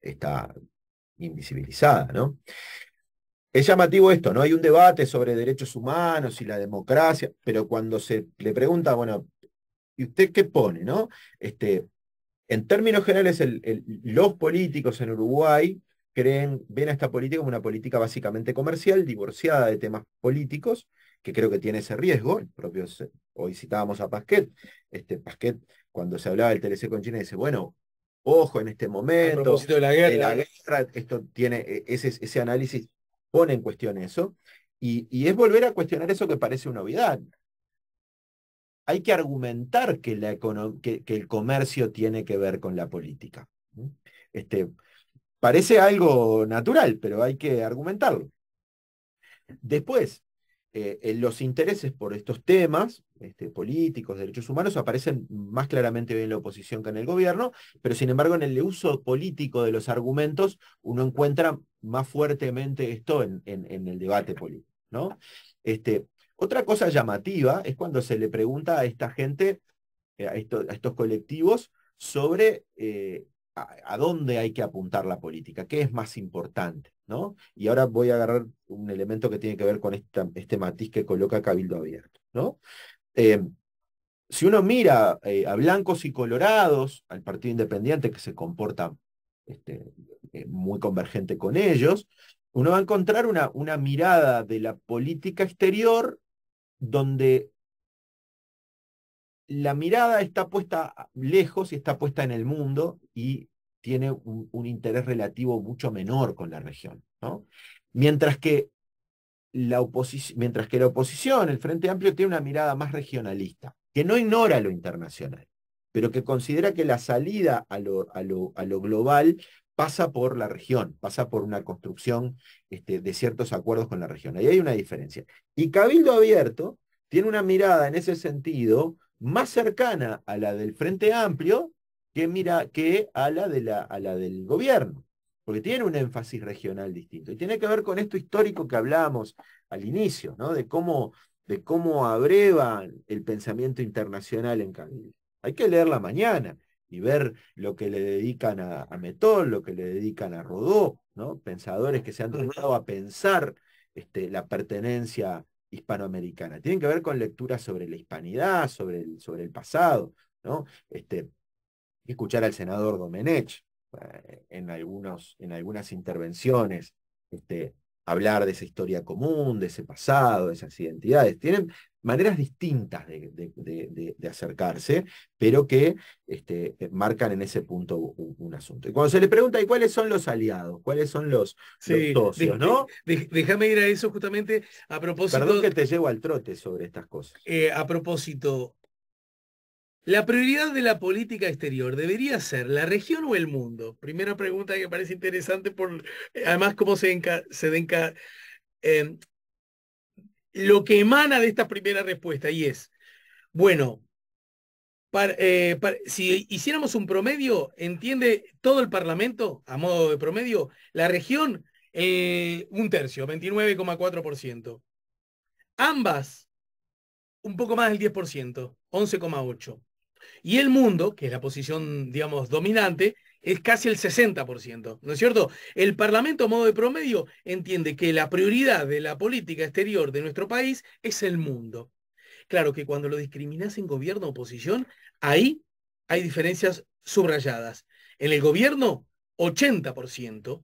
está invisibilizada, ¿no? Es llamativo esto, ¿no? Hay un debate sobre derechos humanos y la democracia, pero cuando se le pregunta, bueno, ¿y usted qué pone, no? En términos generales, los políticos en Uruguay ven a esta política como una política básicamente comercial, divorciada de temas políticos, que creo que tiene ese riesgo. Hoy citábamos a Pasquet. Pasquet, cuando se hablaba del TLC con China, dice, bueno, ojo en este A momento propósito de la de la guerra. guerra, esto tiene ese análisis, pone en cuestión eso, y es volver a cuestionar eso que parece una obviedad. Hay que argumentar que el comercio tiene que ver con la política. Este, Parece algo natural, pero hay que argumentarlo. Después, los intereses por estos temas políticos, derechos humanos, aparecen más claramente hoy en la oposición que en el gobierno, pero sin embargo en el uso político de los argumentos uno encuentra más fuertemente esto en el debate político, ¿no? Otra cosa llamativa es cuando se le pregunta a esta gente, a estos colectivos, sobre a dónde hay que apuntar la política, qué es más importante, ¿no? Y ahora voy a agarrar un elemento que tiene que ver con este matiz que coloca Cabildo Abierto, ¿no? Eh, si uno mira a blancos y colorados, al Partido Independiente que se comporta muy convergente con ellos, uno va a encontrar una mirada de la política exterior donde la mirada está puesta lejos y está puesta en el mundo y tiene un interés relativo mucho menor con la región, ¿no? Mientras que mientras que la oposición, el Frente Amplio, tiene una mirada más regionalista, que no ignora lo internacional, pero que considera que la salida a lo global pasa por la región, pasa por una construcción de ciertos acuerdos con la región. Ahí hay una diferencia. Y Cabildo Abierto tiene una mirada en ese sentido más cercana a la del Frente Amplio que a la del gobierno, porque tiene un énfasis regional distinto. Y tiene que ver con esto histórico que hablábamos al inicio, ¿no? De cómo abrevan el pensamiento internacional en Cabildo. Hay que leerla mañana y ver lo que le dedican a Metol, lo que le dedican a Rodó, ¿no? Pensadores que se han dedicado a pensar la pertenencia hispanoamericana. Tienen que ver con lecturas sobre la hispanidad, sobre el pasado, ¿no? Escuchar al senador Domenech en algunas intervenciones, hablar de esa historia común, de ese pasado, de esas identidades. Tienen maneras distintas de acercarse, pero que marcan en ese punto un asunto. Y cuando se le pregunta, ¿y cuáles son los aliados? ¿Cuáles son los Sí, socios? ¿No? déjame ir a eso justamente a Perdón propósito, que te llevo al trote sobre estas cosas. a propósito. La prioridad de la política exterior debería ser la región o el mundo. Primera pregunta que me parece interesante por, además, cómo eh, lo que emana de esta primera respuesta, y es, bueno, si hiciéramos un promedio, entiende todo el Parlamento, a modo de promedio, la región, un tercio, 29,4%. Ambas, un poco más del 10%, 11,8%. Y el mundo, que es la posición, digamos, dominante, es casi el 60%, ¿no es cierto? El Parlamento, a modo de promedio, entiende que la prioridad de la política exterior de nuestro país es el mundo. Claro que cuando lo discriminas en gobierno o oposición, ahí hay diferencias subrayadas. En el gobierno, 80%,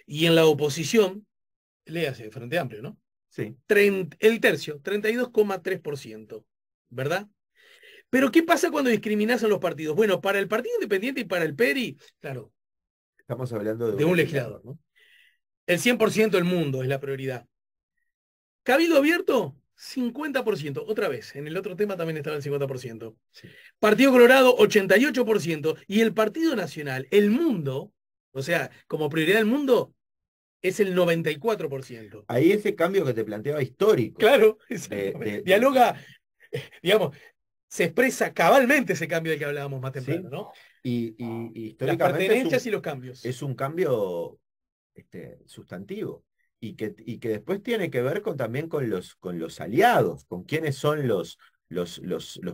y en la oposición, léase, Frente Amplio, ¿no? Sí. El tercio, 32,3%, ¿verdad? Pero ¿qué pasa cuando discriminas a los partidos? Bueno, para el Partido Independiente y para el PERI, claro, Estamos hablando de de un un legislador. legislador, ¿no? El 100% del mundo es la prioridad. Cabildo abierto, 50%. Otra vez, en el otro tema también estaba el 50%. Sí. Partido Colorado, 88%. Y el Partido Nacional, el mundo, o sea, como prioridad del mundo, es el 94%. Ahí ese cambio que te planteaba histórico, Claro, de, exactamente. de- de- Dialoga, digamos, se expresa cabalmente ese cambio del que hablábamos más temprano, ¿sí? ¿no? Y Las históricamente pertenencias y los cambios. es un cambio sustantivo y que después tiene que ver también con los aliados, con quiénes son los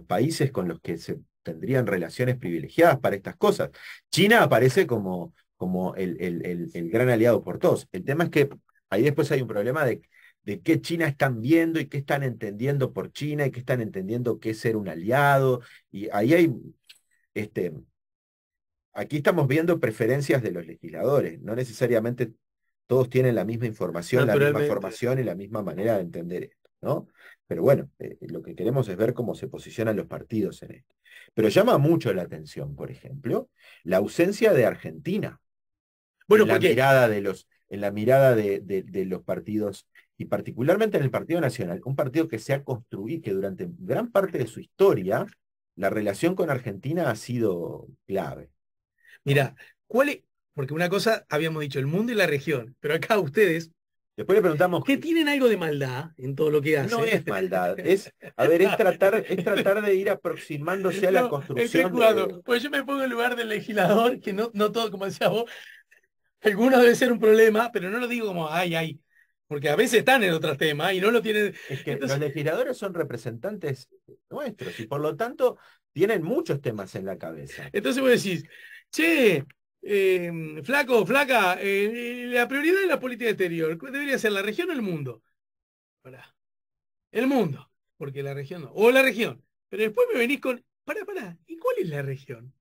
países con los que se tendrían relaciones privilegiadas para estas cosas. China aparece como el gran aliado por todos. El tema es que ahí después hay un problema de qué China están viendo y qué están entendiendo por China y qué están entendiendo qué es ser un aliado. Y ahí hay, este, aquí estamos viendo preferencias de los legisladores, no necesariamente todos tienen la misma información, la misma Naturalmente. formación y la misma manera de entender esto, ¿no? Pero bueno, lo que queremos es ver cómo se posicionan los partidos en esto. Pero llama mucho la atención, por ejemplo, la ausencia de Argentina Bueno, porque, en la mirada de los partidos, y particularmente en el Partido Nacional, un partido que se ha construido, que durante gran parte de su historia, la relación con Argentina ha sido clave, ¿no? mira, ¿cuál es? Porque una cosa habíamos dicho, el mundo y la región, pero acá ustedes, Después le preguntamos, que tienen algo de maldad en todo lo que no hacen. es maldad, a ver, es tratar de ir aproximándose a la No, estoy construcción jugando. Pues yo me pongo en lugar del legislador, que no, no todo, como decías vos, algunos debe ser un problema, pero no lo digo como, ay, ay, porque a veces están en otros temas y no lo tienen. es que los Entonces, legisladores son representantes nuestros y por lo tanto tienen muchos temas en la cabeza. entonces vos decís, che, flaco, flaca, la prioridad de la política exterior debería ser la región o el mundo. Pará. El mundo, porque la región no. O la región. Pero después me venís con, pará, ¿y cuál es la región?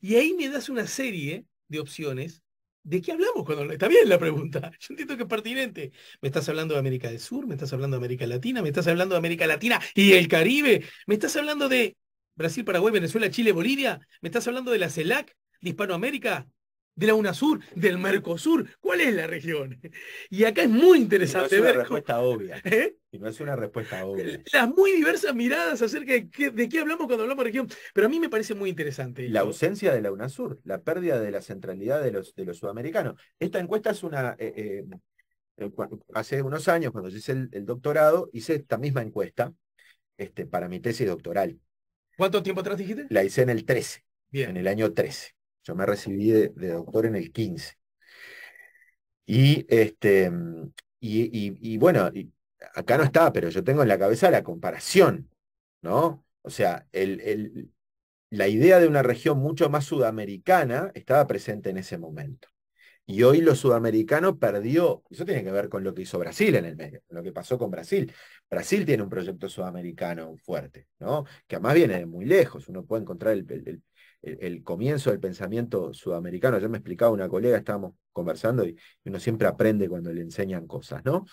Y ahí me das una serie de opciones. ¿De qué hablamos cuando está bien la pregunta? Yo entiendo que es pertinente. ¿Me estás hablando de América del Sur? ¿Me estás hablando de América Latina? ¿Me estás hablando de América Latina y el Caribe? ¿Me estás hablando de Brasil, Paraguay, Venezuela, Chile, Bolivia? ¿Me estás hablando de la CELAC, de Hispanoamérica, de la UNASUR, del Mercosur? ¿Cuál es la región? Y acá es muy Y no es interesante una ver cómo, respuesta obvia. ¿eh? Y no es una respuesta obvia. Las muy diversas miradas acerca de qué hablamos cuando hablamos de región. Pero a mí me parece muy interesante La esto. ausencia de la UNASUR, la pérdida de la centralidad de los sudamericanos. Esta encuesta es hace unos años, cuando yo hice el doctorado, hice esta misma encuesta para mi tesis doctoral. ¿Cuánto tiempo atrás dijiste? La hice en el 13, en Bien. el año 13. Yo me recibí de doctor en el 15. Y bueno, acá no está, pero yo tengo en la cabeza la comparación, ¿no? O sea, la idea de una región mucho más sudamericana estaba presente en ese momento. Y hoy lo sudamericano perdió, eso tiene que ver con lo que hizo Brasil en el medio, con lo que pasó con Brasil. Brasil tiene un proyecto sudamericano fuerte, ¿no? Que además viene de muy lejos. Uno puede encontrar el comienzo del pensamiento sudamericano. Yo me explicaba una colega, estábamos conversando y uno siempre aprende cuando le enseñan cosas, ¿no?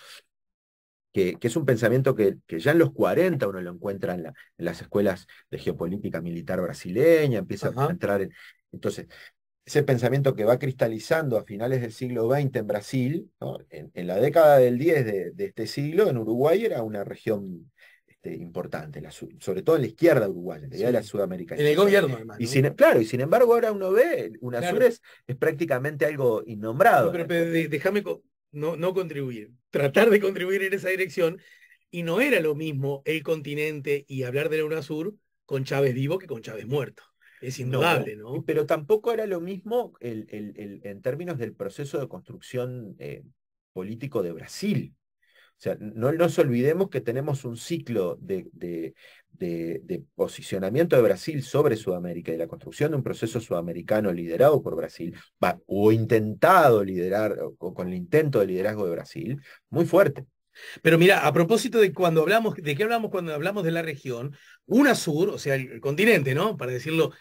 Que es un pensamiento que ya en los 40 uno lo encuentra en las escuelas de geopolítica militar brasileña, empieza a Ajá. entrar en... Entonces, ese pensamiento que va cristalizando a finales del siglo XX en Brasil, ¿no? En la década del 10 de este siglo, en Uruguay era una región importante, sobre todo en la izquierda uruguaya, la idea de la Sí. En el sudamericanización. gobierno, además, Y ¿no? claro, y sin embargo ahora uno ve, UNASUR Claro. es prácticamente algo No, innombrado en pero Argentina. déjame no contribuir, tratar de contribuir en esa dirección. Y no era lo mismo el continente y hablar de la UNASUR con Chávez vivo que con Chávez muerto. Es No, indudable, ¿no? pero tampoco era lo mismo en términos del proceso de construcción político de Brasil. O sea, no nos olvidemos que tenemos un ciclo de posicionamiento de Brasil sobre Sudamérica y la construcción de un proceso sudamericano liderado por Brasil, o intentado liderar, o con el intento de liderazgo de Brasil, muy fuerte. Pero mira, a propósito de cuando hablamos, ¿de qué hablamos cuando hablamos de la región? UNASUR, o sea, el continente, ¿no? Para decirlo,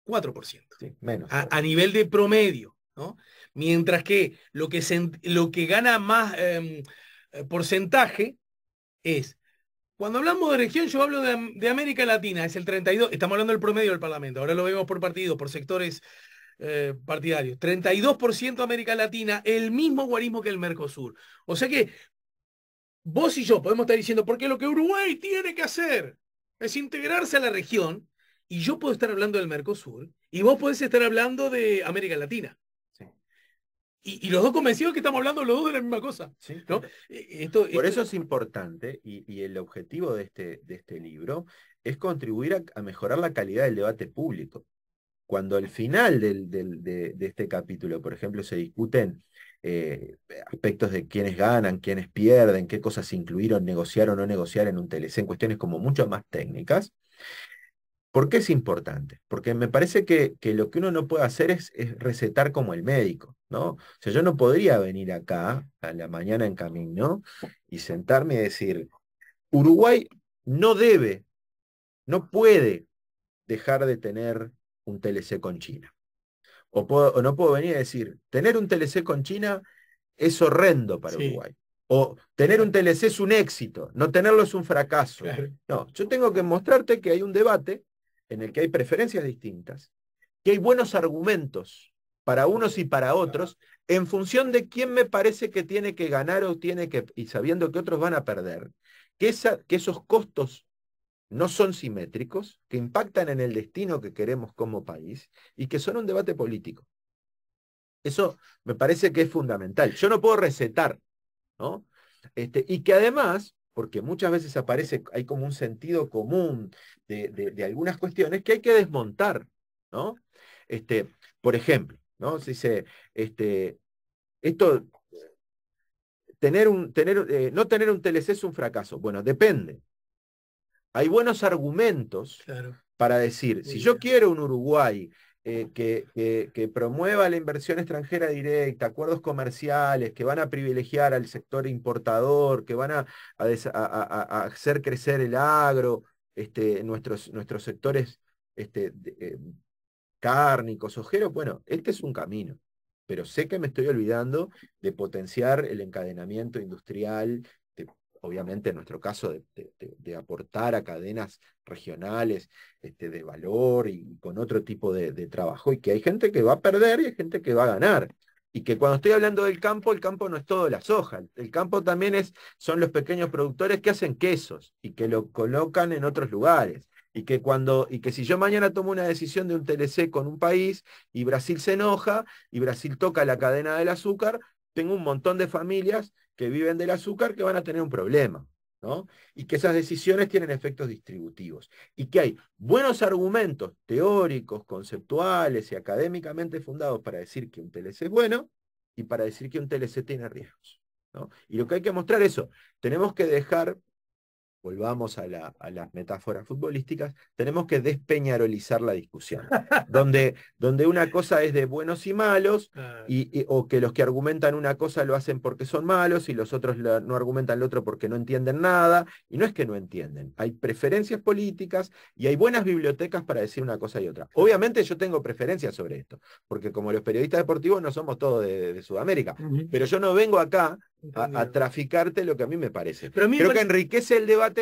4%. Sí, menos A todavía. nivel de promedio, ¿no? Mientras que lo que gana más porcentaje es, cuando hablamos de región, yo hablo de América Latina, es el 32, estamos hablando del promedio del Parlamento, ahora lo vemos por partidos, por sectores partidarios. 32% América Latina, el mismo guarismo que el Mercosur. O sea que vos y yo podemos estar diciendo, porque lo que Uruguay tiene que hacer es integrarse a la región, y yo puedo estar hablando del Mercosur, y vos podés estar hablando de América Latina. Sí, Y los dos convencidos que estamos hablando los dos de la misma cosa, sí. ¿no? Por eso es importante, y el objetivo de este libro es contribuir a mejorar la calidad del debate público. Cuando al final de este capítulo, por ejemplo, se discuten aspectos de quiénes ganan, quiénes pierden, qué cosas incluir o negociar o no negociar en un TLC, en cuestiones como mucho más técnicas. ¿Por qué es importante? Porque me parece que lo que uno no puede hacer es recetar como el médico, ¿no? O sea, yo no podría venir acá a la mañana en camino y sentarme y decir, Uruguay no debe, no puede dejar de tener un TLC con China. O no puedo venir a decir, tener un TLC con China es horrendo para Sí, Uruguay. O tener un claro, TLC es un éxito, no tenerlo es un fracaso. claro. No, yo tengo que mostrarte que hay un debate en el que hay preferencias distintas, que hay buenos argumentos para unos y para otros, en función de quién me parece que tiene que ganar o tiene que, y sabiendo que otros van a perder, que esos costos no son simétricos, que impactan en el destino que queremos como país y que son un debate político. Eso me parece que es fundamental. Yo no puedo recetar, ¿no? Y que además, porque muchas veces aparece, hay como un sentido común de algunas cuestiones que hay que desmontar, ¿no? Este, por ejemplo, ¿no? Se dice, esto, no tener un TLC es un fracaso. Bueno, depende. Hay buenos argumentos Claro, para decir, muy si yo bien. quiero un Uruguay que promueva la inversión extranjera directa, acuerdos comerciales, que van a privilegiar al sector importador, que van a hacer crecer el agro, nuestros sectores cárnicos, ojeros, bueno, este es un camino. Pero sé que me estoy olvidando de potenciar el encadenamiento industrial, obviamente en nuestro caso de aportar a cadenas regionales de valor y con otro tipo de trabajo, y que hay gente que va a perder y hay gente que va a ganar. Y que cuando estoy hablando del campo, el campo no es todo la soja, el campo también son los pequeños productores que hacen quesos y que lo colocan en otros lugares. Y que si yo mañana tomo una decisión de un TLC con un país y Brasil se enoja y Brasil toca la cadena del azúcar, tengo un montón de familias que viven del azúcar que van a tener un problema, ¿no? Y que esas decisiones tienen efectos distributivos. Y que hay buenos argumentos teóricos, conceptuales y académicamente fundados para decir que un TLC es bueno y para decir que un TLC tiene riesgos, ¿no? Y lo que hay que mostrar es eso, tenemos que dejar, volvamos a las metáforas futbolísticas, tenemos que despeñarolizar la discusión, donde una cosa es de buenos y malos, Ah, o que los que argumentan una cosa lo hacen porque son malos y los otros no argumentan lo otro porque no entienden nada, y no es que no entienden, hay preferencias políticas y hay buenas bibliotecas para decir una cosa y otra. Obviamente yo tengo preferencias sobre esto, porque como los periodistas deportivos no somos todos de Sudamérica, ujú, pero yo no vengo acá a entendido. traficarte lo que a mí me parece. Pero a mí me Creo que parece, enriquece el debate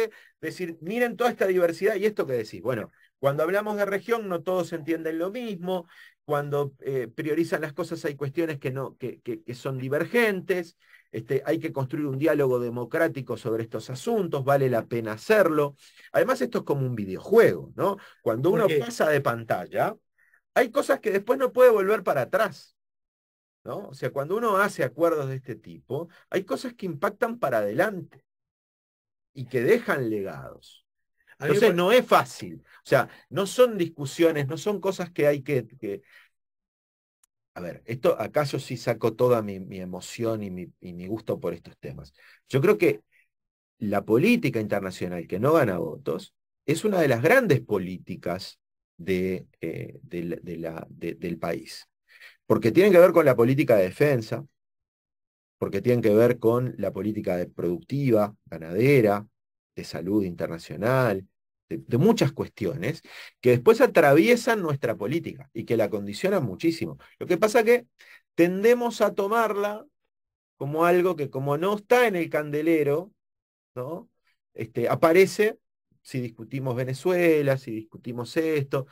decir, miren toda esta diversidad y esto que decís. Bueno, cuando hablamos de región no todos entienden lo mismo, cuando priorizan las cosas hay cuestiones que, no, que son divergentes, hay que construir un diálogo democrático sobre estos asuntos, vale la pena hacerlo. Además, esto es como un videojuego, ¿no? Cuando uno Porque, pasa de pantalla, hay cosas que después no puede volver para atrás, ¿no? O sea, cuando uno hace acuerdos de este tipo, hay cosas que impactan para adelante y que dejan legados. a mí me Entonces pa- no es fácil. O sea, no son discusiones, no son cosas que hay que... A ver, esto acá yo sí saco toda mi emoción y mi gusto por estos temas. Yo creo que la política internacional que no gana votos es una de las grandes políticas del país. Porque tienen que ver con la política de defensa, porque tienen que ver con la política productiva, ganadera, de salud internacional, de muchas cuestiones que después atraviesan nuestra política y que la condicionan muchísimo. Lo que pasa que tendemos a tomarla como algo que como no está en el candelero, ¿no? Aparece si discutimos Venezuela, si discutimos esto,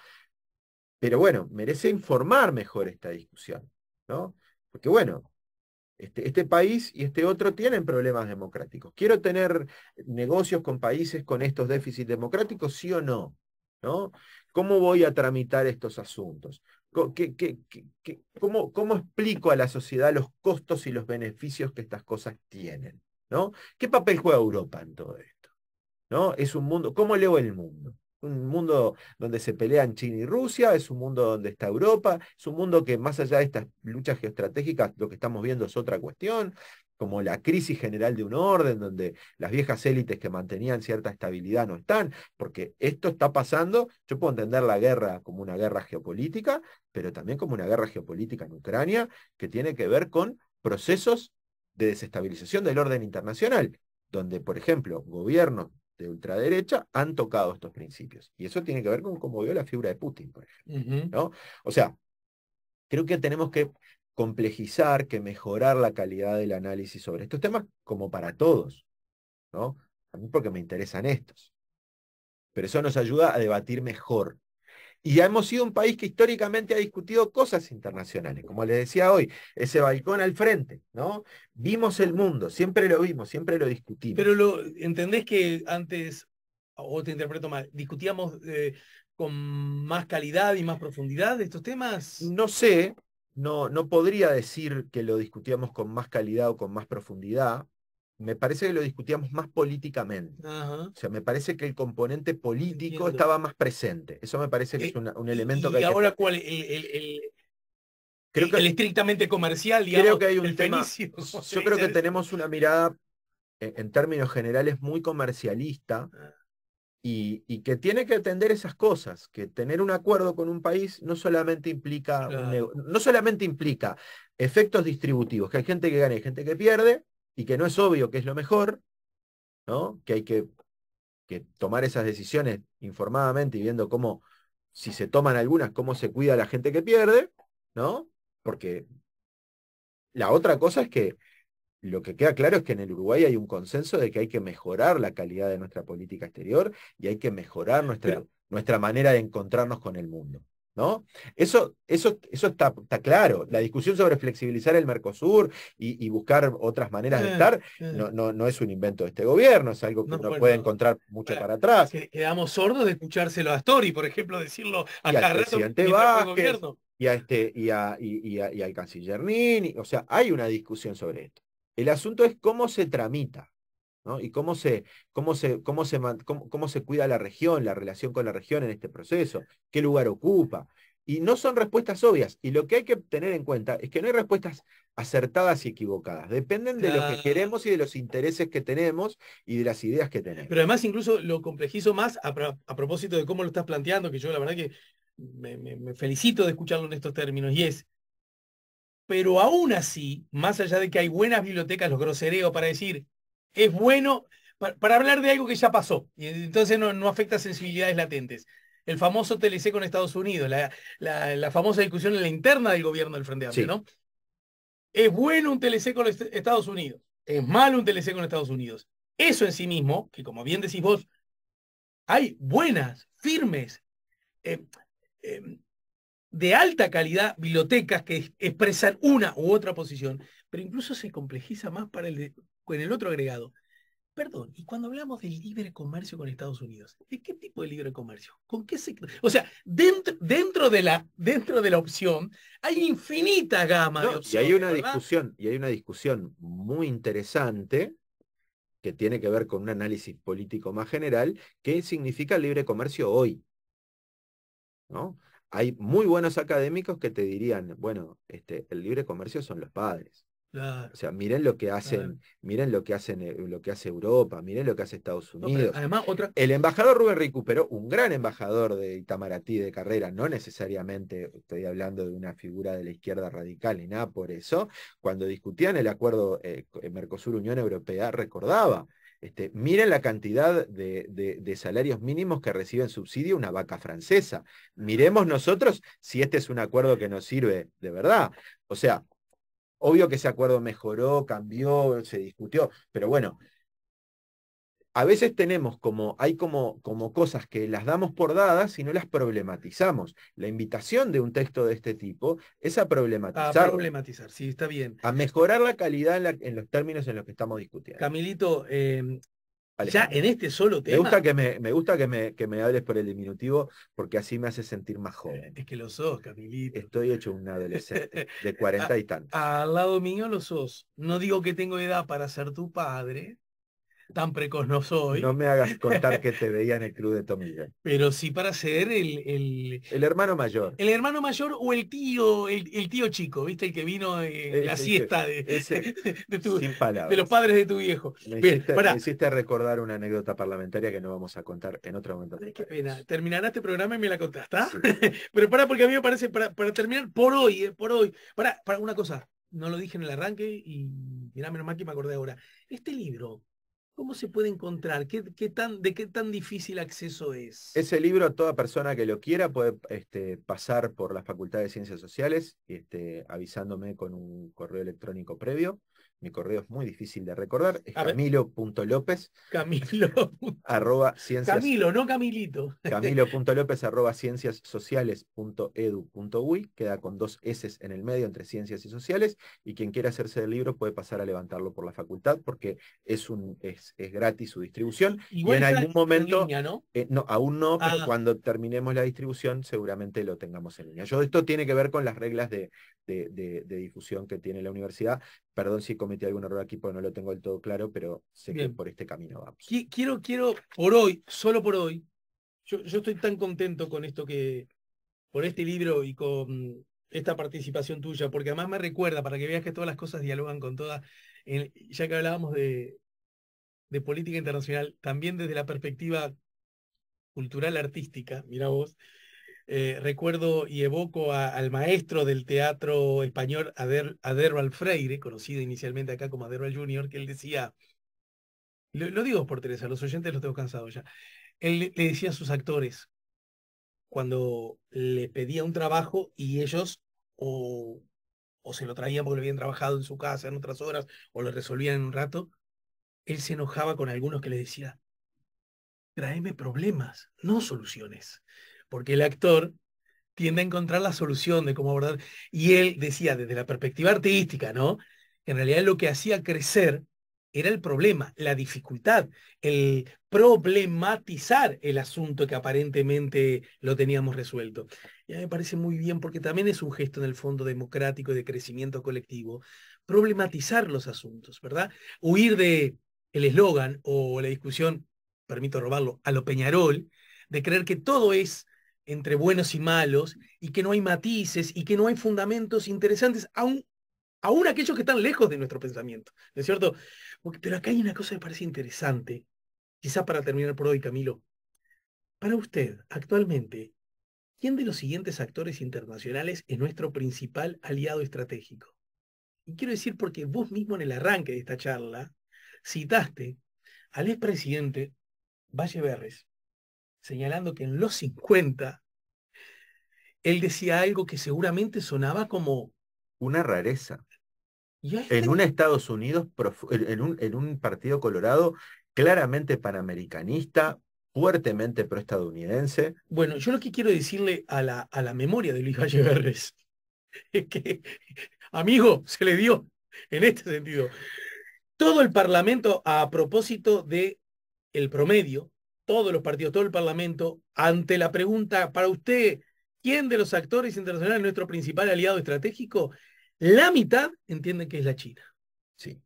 pero bueno, merece informar mejor esta discusión, ¿no? Porque bueno, este país y este otro tienen problemas democráticos. ¿Quiero tener negocios con países con estos déficits democráticos, sí o no? ¿No? ¿Cómo voy a tramitar estos asuntos? ¿Cómo explico a la sociedad los costos y los beneficios que estas cosas tienen? ¿No? ¿Qué papel juega Europa en todo esto? ¿No? Es un mundo, ¿cómo leo el mundo? Un mundo donde se pelean China y Rusia, es un mundo donde está Europa, es un mundo que más allá de estas luchas geoestratégicas, lo que estamos viendo es otra cuestión, como la crisis general de un orden, donde las viejas élites que mantenían cierta estabilidad no están, porque esto está pasando, yo puedo entender la guerra como una guerra geopolítica, pero también como una guerra geopolítica en Ucrania, que tiene que ver con procesos de desestabilización del orden internacional, donde, por ejemplo, gobiernos de ultraderecha han tocado estos principios. Y eso tiene que ver con cómo vio la figura de Putin, por ejemplo, Ujú. ¿no? O sea, creo que tenemos que complejizar, que mejorar la calidad del análisis sobre estos temas, como para todos, ¿no? A mí porque me interesan estos. Pero eso nos ayuda a debatir mejor. Y ya hemos sido un país que históricamente ha discutido cosas internacionales, como les decía hoy, ese balcón al frente, ¿no? Vimos el mundo, siempre lo vimos, siempre lo Pero discutimos. ¿entendés que antes, o te interpreto mal, discutíamos con más calidad y más profundidad de estos temas? No sé, no podría decir que lo discutíamos con más calidad o con más profundidad. Me parece que lo discutíamos más políticamente. Ajá, O sea, me parece que el componente político entiendo. estaba más presente. Eso me parece que es un elemento que Y hay que ahora, tener. ¿cuál? Creo El que, estrictamente comercial, creo digamos, que hay un el tema, fenicio, como se yo creo dice a que veces. tenemos una mirada en términos generales muy comercialista y que tiene que atender esas cosas, que tener un acuerdo con un país no solamente implica Claro. no solamente implica efectos distributivos, que hay gente que gana y gente que pierde, y que no es obvio que es lo mejor, ¿no? Que hay que tomar esas decisiones informadamente y viendo cómo, si se toman algunas, cómo se cuida a la gente que pierde, ¿no? Porque la otra cosa es que lo que queda claro es que en el Uruguay hay un consenso de que hay que mejorar la calidad de nuestra política exterior y hay que mejorar Pero, nuestra manera de encontrarnos con el mundo, ¿no? Eso está claro. La discusión sobre flexibilizar el Mercosur y buscar otras maneras de estar no es un invento de este gobierno, es algo que no, uno puede bueno, encontrar mucho para, para atrás. quedamos sordos de escuchárselo a Story, por ejemplo, decirlo a Y al cada rato presidente mientras fue Vázquez gobierno. y al canciller Nini, o sea, hay una discusión sobre esto. El asunto es cómo se tramita, ¿no? Y cómo se cuida la región, la relación con la región en este proceso, qué lugar ocupa. Y no son respuestas obvias. Y lo que hay que tener en cuenta es que no hay respuestas acertadas y equivocadas. Dependen de lo que Claro. queremos y de los intereses que tenemos y de las ideas que Pero tenemos. además incluso lo complejizo más a propósito de cómo lo estás planteando, que yo la verdad que me felicito de escucharlo en estos términos, y es, pero aún así, más allá de que hay buenas bibliotecas, los grosereos para decir, es bueno, para hablar de algo que ya pasó, y entonces no afecta sensibilidades latentes. El famoso TLC con Estados Unidos, la famosa discusión en la interna del gobierno del Frente Amplio, Sí, ¿no? Es bueno un TLC con Estados Unidos, es malo un TLC con Estados Unidos. Eso en sí mismo, que como bien decís vos, hay buenas, firmes, eh, eh, de alta calidad, bibliotecas que expresan una u otra posición, pero incluso se complejiza más con el otro agregado. Perdón, y cuando hablamos del libre comercio con Estados Unidos, ¿de qué tipo de libre comercio? ¿Con qué sector? O sea, dentro de la opción hay infinita gama de No, opciones, ¿verdad? y hay una discusión muy interesante que tiene que ver con un análisis político más general, ¿qué significa el libre comercio hoy? ¿No? Hay muy buenos académicos que te dirían, bueno, el libre comercio son los padres. Claro, O sea, miren lo que claro. hacen, miren lo que hacen, lo que hace Europa, miren lo que hace Estados No, pero Unidos. además otra, El embajador Rubén Recuperó, un gran embajador de Itamaraty de carrera, no necesariamente estoy hablando de una figura de la izquierda radical ni nada por eso, cuando discutían el acuerdo Mercosur-Unión Europea, recordaba, miren la cantidad de salarios mínimos que recibe en subsidio una vaca francesa. Miremos nosotros si este es un acuerdo que nos sirve de verdad. O sea, obvio que ese acuerdo mejoró, cambió, se discutió, pero bueno, a veces hay como cosas que las damos por dadas y no las problematizamos. La invitación de un texto de este tipo es a a problematizarlo, problematizar, sí, está bien. a mejorar la calidad en los términos en los que estamos discutiendo. Camilito, ya en Alejandro, este solo me gusta tema, que me hables por el diminutivo porque así me hace sentir más joven. es que lo sos, Camilito. Estoy hecho un adolescente de 40 y tantos. Al lado mío lo sos. No digo que tengo edad para ser tu padre, tan precoz no No soy, me hagas contar que te veía en el club de Tomilla. pero sí para ser El hermano mayor. el hermano mayor o el tío chico, ¿viste? El que vino en la siesta Ese, sin de los palabras. padres de tu viejo. Me Bien, hiciste, me pará. hiciste recordar una anécdota parlamentaria que no vamos a contar en otro momento. Ay, qué pena. Terminará este programa y me la contás, ¿está? Sí. Pero pará, porque a mí me parece, para terminar, por hoy. Para una cosa, no lo dije en el arranque y mirá, menos mal que me acordé ahora. Este libro, ¿cómo se puede encontrar? ¿De qué tan difícil acceso es? Ese libro, toda persona que lo quiera puede pasar por la Facultad de Ciencias Sociales, avisándome con un correo electrónico previo. Mi correo es muy difícil de recordar, es A ver, camilo.lopez Camilo. arroba ciencias Camilo, no Camilito. camilo.lopez@cienciassociales.edu.uy, queda con dos S en el medio entre ciencias y sociales, y quien quiera hacerse del libro puede pasar a levantarlo por la facultad porque es gratis su distribución y Igual en está algún en momento, línea, ¿no? no, aún no, pero Ah, cuando terminemos la distribución seguramente lo tengamos en línea. Esto tiene que ver con las reglas de difusión que tiene la universidad. Perdón si cometí algún error aquí porque no lo tengo del todo claro, pero sé que bien. por este camino vamos. Quiero, por hoy, solo por hoy, yo estoy tan contento con con este libro y con esta participación tuya, porque además me recuerda, para que veas que todas las cosas dialogan con todas, ya que hablábamos de política internacional, también desde la perspectiva cultural artística, mira vos, recuerdo y evoco al maestro del teatro español, Aderbal Freire, conocido inicialmente acá como Aderbal Junior, que él decía, lo digo por Teresa, los oyentes los tengo cansados ya, él le decía a sus actores, cuando le pedía un trabajo y ellos o, o se lo traían porque lo habían trabajado en su casa en otras horas o lo resolvían en un rato, él se enojaba con algunos que le decía, tráeme problemas, no soluciones. Porque el actor tiende a encontrar la solución de cómo abordar. Y él decía, desde la perspectiva artística, ¿no? Que en realidad lo que hacía crecer era el problema, la dificultad, el problematizar el asunto que aparentemente lo teníamos resuelto. Y a mí me parece muy bien porque también es un gesto en el fondo democrático y de crecimiento colectivo, problematizar los asuntos, ¿verdad? Huir de el eslogan o la discusión, permito robarlo, a lo Peñarol, de creer que todo es entre buenos y malos, y que no hay matices, y que no hay fundamentos interesantes, aún aquellos que están lejos de nuestro pensamiento, ¿no es cierto? Pero acá hay una cosa que me parece interesante, quizá para terminar por hoy, Camilo. Para usted, actualmente, ¿quién de los siguientes actores internacionales es nuestro principal aliado estratégico? Y quiero decir porque vos mismo en el arranque de esta charla citaste al expresidente Valle Berres, señalando que en los 50 él decía algo que seguramente sonaba como, Una rareza. ¿y a En un este? Estados Unidos, en un partido colorado claramente panamericanista, fuertemente proestadounidense. Bueno, yo lo que quiero decirle a la memoria de Luis Valle Berres es que, amigo, se le dio en este sentido. Todo el Parlamento, a propósito de el promedio, todos los partidos, todo el Parlamento, ante la pregunta, para usted, ¿quién de los actores internacionales es nuestro principal aliado estratégico? La mitad entienden que es la China. Sí,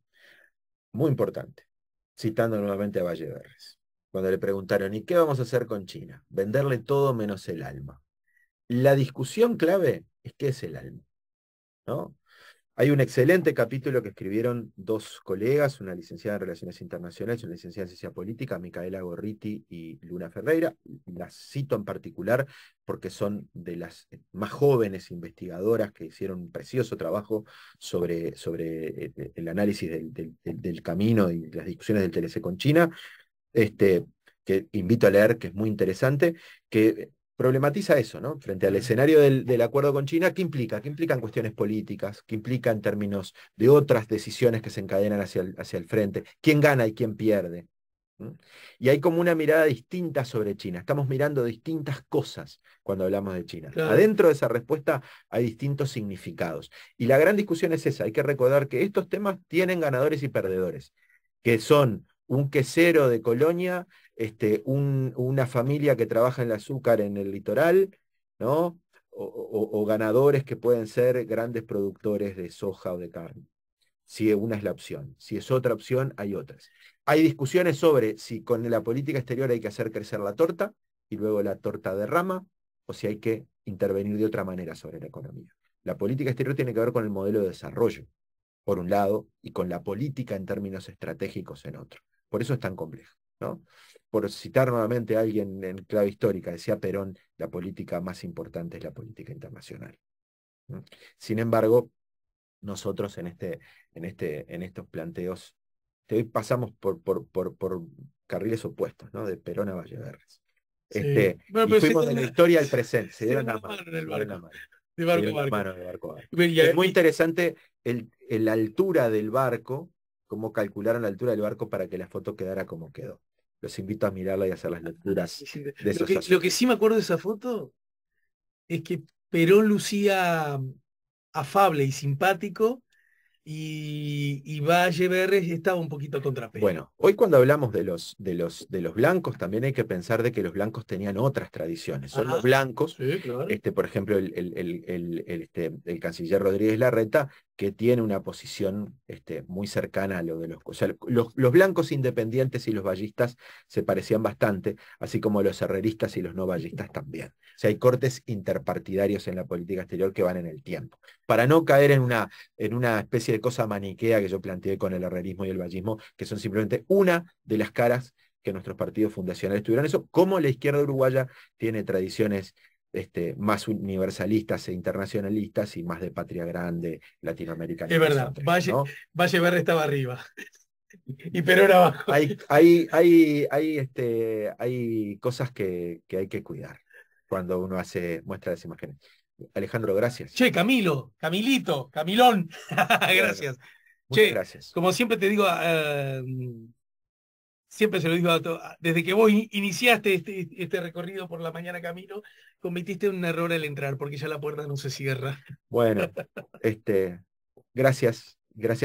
muy importante. Citando nuevamente a Valle Berres. Cuando le preguntaron, ¿y qué vamos a hacer con China? Venderle todo menos el alma. La discusión clave es qué es el alma, ¿no? Hay un excelente capítulo que escribieron dos colegas, una licenciada en Relaciones Internacionales y una licenciada en Ciencia Política, Micaela Gorriti y Luna Ferreira. Las cito en particular porque son de las más jóvenes investigadoras que hicieron un precioso trabajo sobre el análisis del camino y las discusiones del TLC con China, que invito a leer, que es muy interesante, que problematiza eso, ¿no? Frente al escenario del acuerdo con China, ¿qué implica? ¿Qué implican cuestiones políticas? ¿Qué implica en términos de otras decisiones que se encadenan hacia el frente? ¿Quién gana y quién pierde? ¿Mm? Y hay como una mirada distinta sobre China. Estamos mirando distintas cosas cuando hablamos de China. Claro. Adentro de esa respuesta hay distintos significados. Y la gran discusión es esa. Hay que recordar que estos temas tienen ganadores y perdedores, que son un quesero de Colonia, una familia que trabaja en el azúcar en el litoral, ¿no? O ganadores que pueden ser grandes productores de soja o de carne. Si una es la opción. Si es otra opción, hay otras. Hay discusiones sobre si con la política exterior hay que hacer crecer la torta y luego la torta derrama, o si hay que intervenir de otra manera sobre la economía. La política exterior tiene que ver con el modelo de desarrollo, por un lado, y con la política en términos estratégicos en otro. Por eso es tan complejo, ¿no? Por citar nuevamente a alguien en clave histórica, decía Perón, la política más importante es la política internacional. ¿No? Sin embargo, nosotros en estos planteos hoy pasamos por carriles opuestos, ¿no? De Perón a Valle Berres. Sí. Bueno, Y pero fuimos de la historia al presente, se se dieron dieron la la mano, mano en el se dieron la barco, mano, de se barco a dieron la barco. mano de barco a barco. Y, Es muy interesante la altura del barco, cómo calcularon la altura del barco para que la foto quedara como quedó. Los invito a mirarla y a hacer las lecturas de esos lo que asuntos. sí me acuerdo de esa foto es que Perón lucía afable y simpático y Valle Berres estaba un poquito a contrapelo. Bueno, hoy cuando hablamos de los blancos, también hay que pensar de que los blancos tenían otras tradiciones. Son los blancos, Sí, claro. por ejemplo, el canciller Rodríguez Larreta, que tiene una posición muy cercana a lo de los... O sea, los blancos independientes y los vallistas se parecían bastante, así como los herreristas y los no vallistas también. O sea, hay cortes interpartidarios en la política exterior que van en el tiempo. Para no caer en una especie de cosa maniquea que yo planteé con el herrerismo y el vallismo, que son simplemente una de las caras que nuestros partidos fundacionales tuvieron eso, como la izquierda uruguaya tiene tradiciones más universalistas e internacionalistas y más de patria grande, Es verdad, latinoamericanización, ¿no? Valle Berres estaba arriba y Perón abajo. Hay cosas que hay que cuidar cuando uno muestra las imágenes. Alejandro, gracias. Che, Camilo, Camilito, Camilón. Bueno, Gracias. muchas Che, gracias. como siempre te digo, siempre se lo digo desde que vos iniciaste este recorrido por la mañana camino, cometiste un error al entrar, porque ya la puerta no se cierra. Bueno, gracias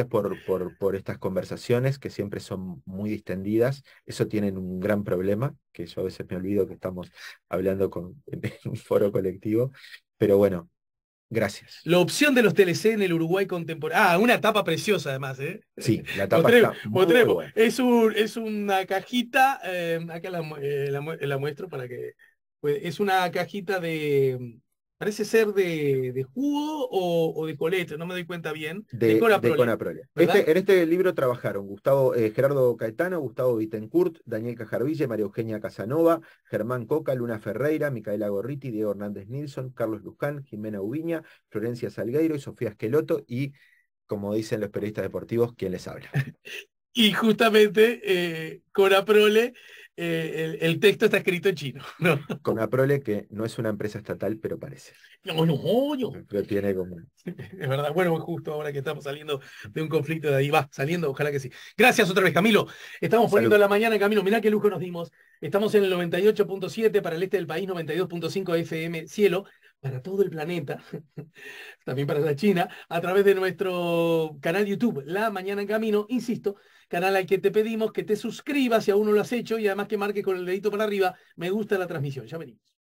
por estas conversaciones que siempre son muy distendidas. Eso tienen un gran problema, que yo a veces me olvido que estamos hablando en un foro colectivo, pero bueno, gracias. La opción de los TLC en el Uruguay contemporáneo. Ah, una tapa preciosa además, ¿eh? Sí, la tapa está muy buena. Es una cajita, acá la muestro para que... pues, es una cajita parece ser de jugo o de colete, no me doy cuenta bien, de De Cola-Prole, Conaprole. ¿verdad? En este libro trabajaron Gerardo Caetano, Gustavo Bittencourt, Daniel Cajarville, María Eugenia Casanova, Germán Coca, Luna Ferreira, Micaela Gorriti, Diego Hernández Nilsson, Carlos Luján, Jimena Ubiña, Florencia Salgueiro y Sofía Esqueloto y, como dicen los periodistas deportivos, ¿quién les habla? Y justamente Cola-Prole el texto está escrito en chino, ¿no? Conaprole, que no es una empresa estatal, pero parece. No, no, no. Pero tiene como... Es verdad, bueno, justo ahora que estamos saliendo de un conflicto de ahí, va, saliendo, ojalá que sí. Gracias otra vez, Camilo. Estamos poniendo Salud. la mañana en camino, mirá qué lujo nos dimos. Estamos en el 98.7 para el este del país, 92.5 FM Cielo, para todo el planeta, también para la China, a través de nuestro canal YouTube, La Mañana en Camino, insisto, canal al que te pedimos que te suscribas si aún no lo has hecho y además que marques con el dedito para arriba, me gusta la transmisión. Ya venimos.